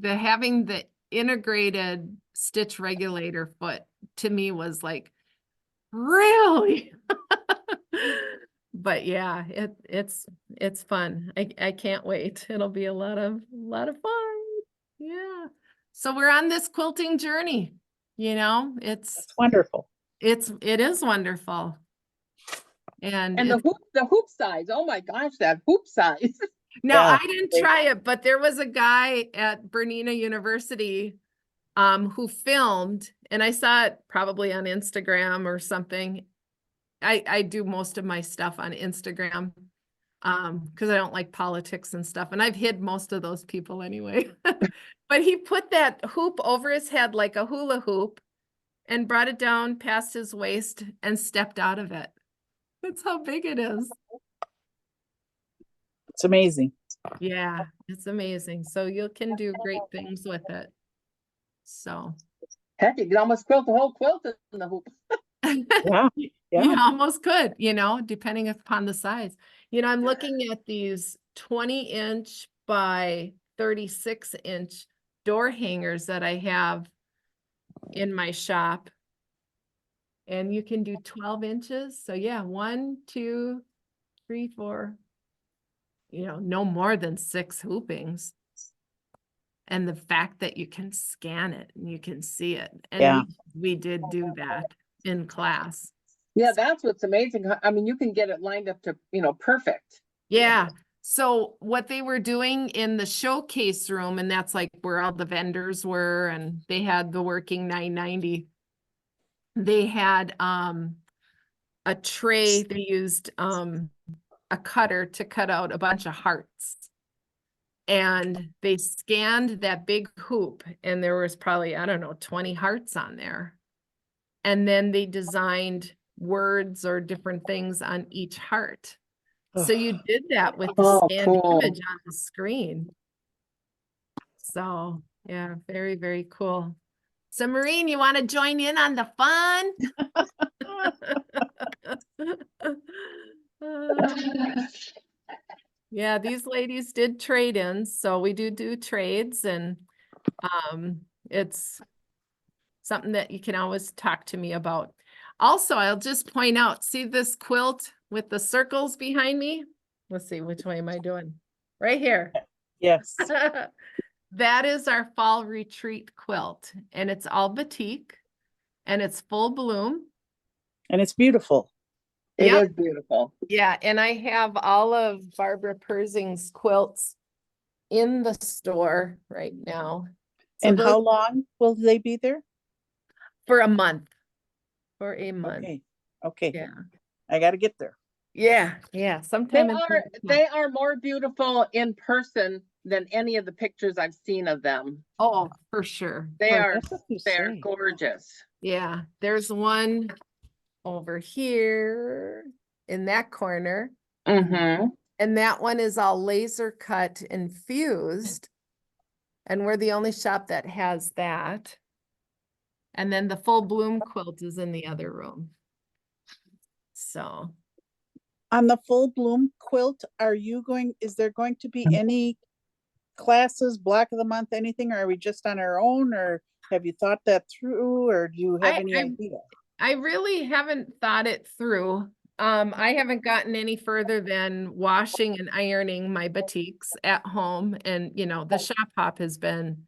having the integrated stitch regulator foot to me was like, really? But yeah, it's fun. I can't wait. It'll be a lot of fun. Yeah. So we're on this quilting journey, It's wonderful. it is wonderful. And And the hoop size. Oh my gosh, that hoop size. now Yeah. I didn't try it, but there was a guy at Bernina University who filmed, and I saw it probably on Instagram or something. I do most of my stuff on Instagram because I don't like politics and stuff, and I've hid most of those people anyway. But he put that hoop over his head like a hula hoop and brought it down past his waist and stepped out of it. That's how big it is. It's amazing. Yeah, it's amazing. So you can do great things with it. So Heck, you can almost quilt the whole quilt in the hoop. Yeah. you Yeah. almost could, depending upon the size. I'm looking at these 20-inch by 36-inch door hangers that I have in my shop. And you can do 12 inches. So yeah, 1, 2, 3, 4, no more than 6 hoopings. And the fact that you can scan it and you can see it. And Yeah. we did do that in class. Yeah, that's what's amazing. I mean, you can get it lined up to, perfect. Yeah. So what they were doing in the showcase room, and that's like where all the vendors were, and they had the working 990. They had a tray. They used a cutter to cut out a bunch of hearts. And they scanned that big hoop, and there was probably, I don't know, 20 hearts on there. And then they designed words or different things on each heart. So you did that with the scanned image on the screen. So yeah, very, very cool. So Maureen, you want to join in on the fun? Yeah, these ladies did trade-ins, so we do trades, and it's something that you can always talk to me about. Also, I'll just point out, see this quilt with the circles behind me? Let's see, which way am I doing? Right here. Yes. That is our fall retreat quilt, and it's all batik, and it's full bloom. And it's beautiful. It Yep. is beautiful. Yeah, and I have all of Barbara Persing's quilts in the store right now. So And those- how long will they be there? for a month. For a month. Okay. Okay. Yeah. I got to get there. Yeah. They Sometime are more beautiful in person than any of the pictures I've seen of them. Oh, for sure. They're That's what you they're say. gorgeous. Yeah. There's one over here in that corner. Mm-hmm. And that one is all laser cut and fused. And we're the only shop that has that. And then the full bloom quilt is in the other room. So On the full bloom quilt, is there going to be any classes, block of the month, anything? Or are we just on our own, or have you thought that through, or do you have any idea? I really haven't thought it through. I haven't gotten any further than washing and ironing my batiks at home. And, the shop hop has been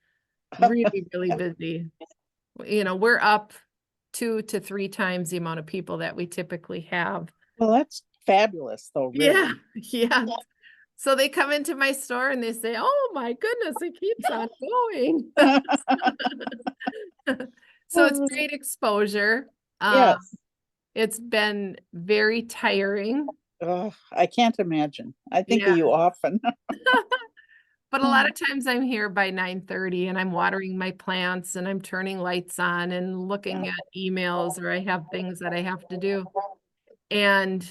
really, really busy. We're up 2 to 3 times the amount of people that we typically have. Well, that's fabulous though, really. Yeah, yeah. So they come into my store and they say, oh my goodness, it keeps on going. So it's great exposure. Yes. It's been very tiring. I can't imagine. I think Yeah. of you often. But a lot of times I'm here by 9:30 and I'm watering my plants and I'm turning lights on and looking at emails, or I have things that I have to do. And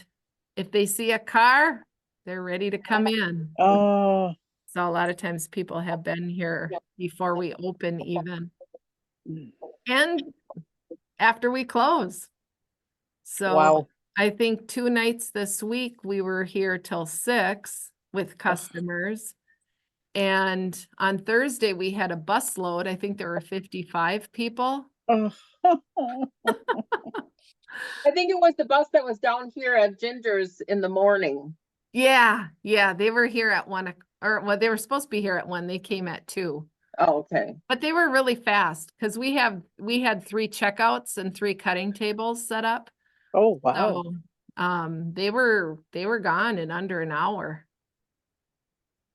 if they see a car, they're ready to come in. Oh, So a lot of times people have been here before we open even. And after we close. So wow. I think 2 nights this week, we were here till 6 with customers. And on Thursday, we had a bus load. I think there were 55 people. Oh. I think it was the bus that was down here at Ginger's in the morning. Yeah, they were here at 1, or well, they were supposed to be here at 1. They came at 2. Oh, okay. But they were really fast because we had 3 checkouts and 3 cutting tables set up. Oh, wow. So, they were gone in under an hour.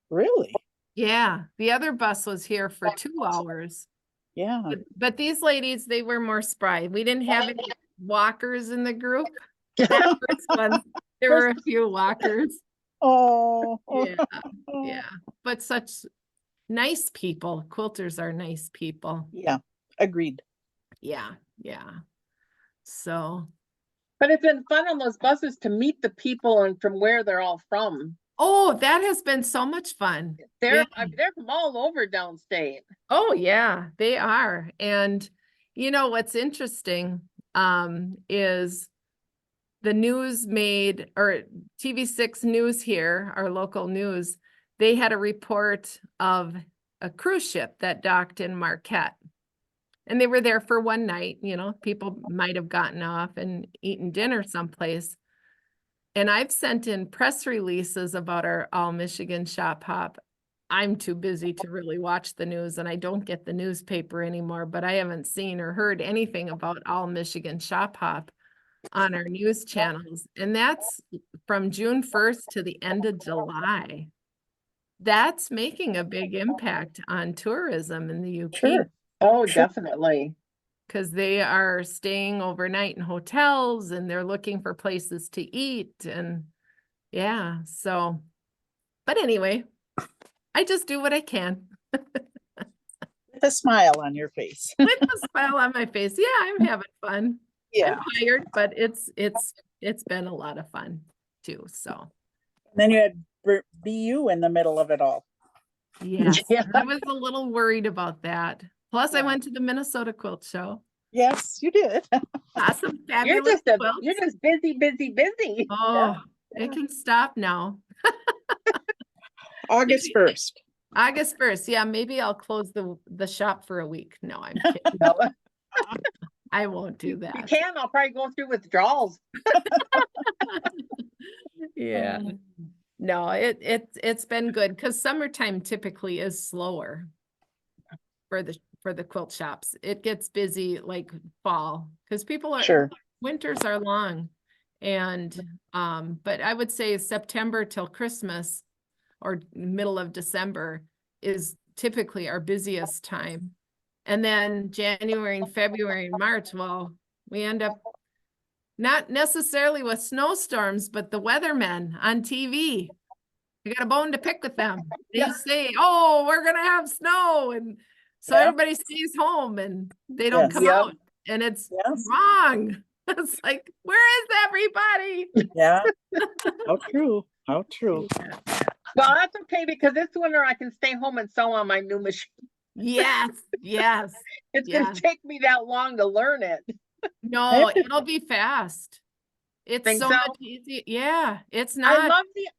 Really? Yeah, the other bus was here for 2 hours. Yeah. But these ladies, they were more spry. We didn't have any walkers in the group. That first one, there were a few walkers. Oh. Yeah, but such nice people. Quilters are nice people. Yeah, agreed. Yeah. So, But it's been fun on those buses to meet the people and from where they're all from. oh, that has been so much fun. They're Yeah. they're from all over downstate. Oh, yeah, they are. And you know, what's interesting, is the news made, or TV6 News here, our local news, they had a report of a cruise ship that docked in Marquette. And they were there for one night, you know, people might have gotten off and eaten dinner someplace. And I've sent in press releases about our All Michigan Shop Hop. I'm too busy to really watch the news, and I don't get the newspaper anymore, but I haven't seen or heard anything about All Michigan Shop Hop on our news channels. And that's from June 1st to the end of July. That's making a big impact on tourism in the UP. Sure. Oh, Sure. definitely. Because they are staying overnight in hotels and they're looking for places to eat. And yeah, so, but anyway, I just do what I can With a smile on your face. with a smile on my face. Yeah, I'm having fun. Yeah. I'm tired, but it's been a lot of fun too. So Then you had BU in the middle of it all. yes, Yeah. I was a little worried about that. Plus, I Yeah. went to the Minnesota Quilt Show. Yes, you did. Saw some You're fabulous just a, quilts. you're just busy. Oh, it can stop now. August 1st. August 1st. Yeah, maybe I'll close the shop for a week. No, I'm kidding. No, I won't do you that. can. I'll probably go through withdrawals. Yeah. No, it's been good because summertime typically is slower for the quilt shops. It gets busy like fall because people are Sure. winters are long. And but I would say September till Christmas or middle of December is typically our busiest time. And then January and February and March, well, we end up not necessarily with snowstorms, but the weathermen on TV. You got a bone to pick with them. They Yeah. say, oh, we're gonna have snow. And so Yeah. everybody stays home and they don't Yes. come Yep. out. And it's Yes. wrong. It's like, where is everybody? Yeah. How true. How true. Well, that's okay because this winter I can stay home and sew on my new machine. Yes, yes. It's Yeah. gonna take me that long to learn it. No, it'll be fast. It's Think so so? much easier. Yeah, it's not.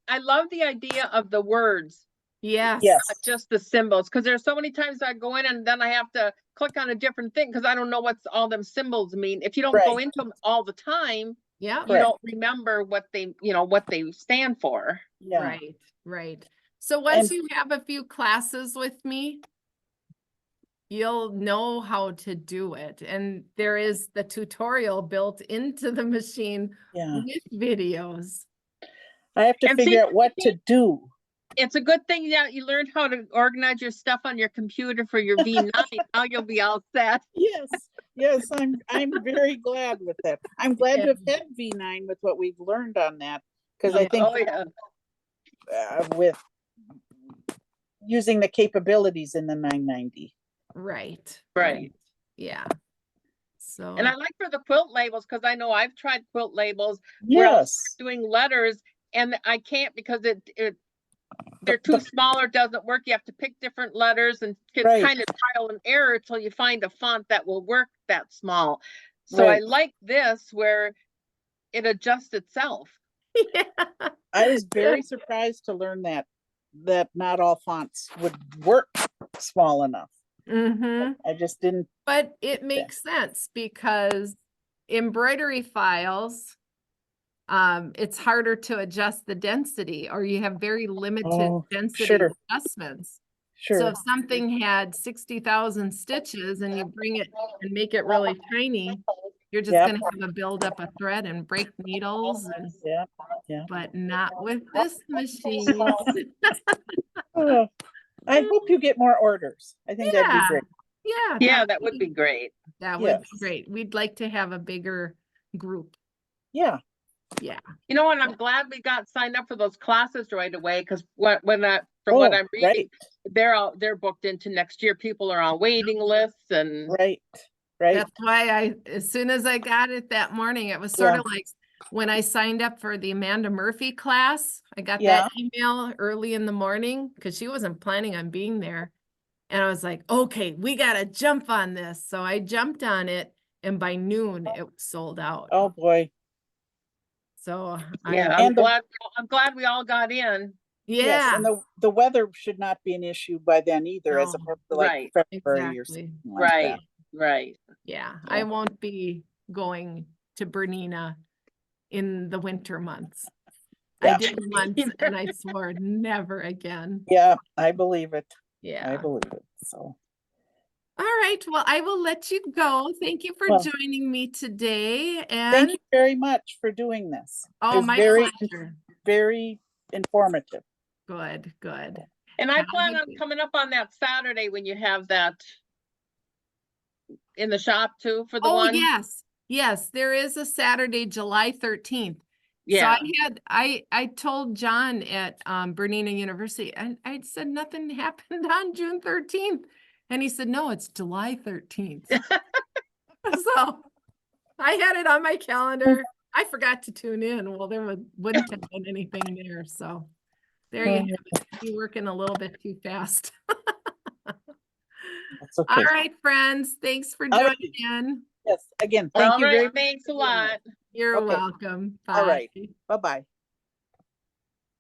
I love the idea of the words, Yes. Yes. not just the symbols, because there's so many times I go in and then I have to click on a different thing because I don't know what's all them symbols mean. If you don't go Right. into them all the time, Yeah. you don't remember what they stand for. Yeah. Right, right. So once And- you have a few classes with me, you'll know how to do it. And there is the tutorial built into the machine Yeah. with videos. I have to And see, figure out what to do. It's a good thing that you learned how to organize your stuff on your computer for your V9. Now you'll be all set. Yes. Yes. I'm very glad with that. I'm glad to have had V9 with what we've learned on that. Because I think Oh, yeah. with using the capabilities in the 990. Right. Right. Yeah. So. And I like for the quilt labels, because I know I've tried quilt labels where I'm Yes. doing letters and I can't because they're too small or doesn't work. You have to pick different letters and it's Right. kind of trial and error till you find a font that will work that small. So I Right. like this where it adjusts itself. Yeah. I was very surprised to learn that not all fonts would work small enough. Mm-hmm. I just didn't. But it makes sense because embroidery files, it's harder to adjust the density, or you have very limited Oh, density sure. adjustments. So Sure. if something had 60,000 stitches and you bring it and make it really tiny, you're just Yep. gonna have a buildup of thread and break needles, and Yeah. Yeah. but not with this machine. Oh, I hope you get more orders. I think that'd be Yeah. great. Yeah, Yeah, that would be great. that would be Yes. great. We'd like to have a bigger group. Yeah. Yeah. You know, and I'm glad we got signed up for those classes right away, because from what I'm reading, they're booked into next year. People are on waiting lists and Right. Right. That's why as soon as I got it that morning, it was sort of like when I signed up for the Amanda Murphy class, I got that email early in the morning because she wasn't planning on being there. And I was like, okay, we got to jump on this. So I jumped on it, and by noon it was sold out. Oh boy. So yeah, I'm glad we all got in. Yes, and the weather should not be an issue by then either, as No, opposed to like February or exactly. something like that. Right. Yeah, I won't be going to Bernina in the winter months. I did once and I swore never again. Yeah, I believe it. Yeah. I believe it. So. All right. Well, I will let you go. Thank you for joining me today. And thank you very much for doing this. Oh, my pleasure. Very informative. Good, good. And I plan on coming up on that Saturday when you have that in the shop too for the one. Oh, yes, there is a Saturday, July 13th. Yeah. So I told John at Bernina University, and I said nothing happened on June 13th. And he said, no, it's July 13th. So I had it on my calendar. I forgot to tune in. Well, there wouldn't have been anything there. So there you have it. You're working a little bit too fast. That's okay. All right, friends. Thanks for joining in. Yes, again, thank you very much. Thanks a lot. You're welcome. Bye. All right. Bye-bye.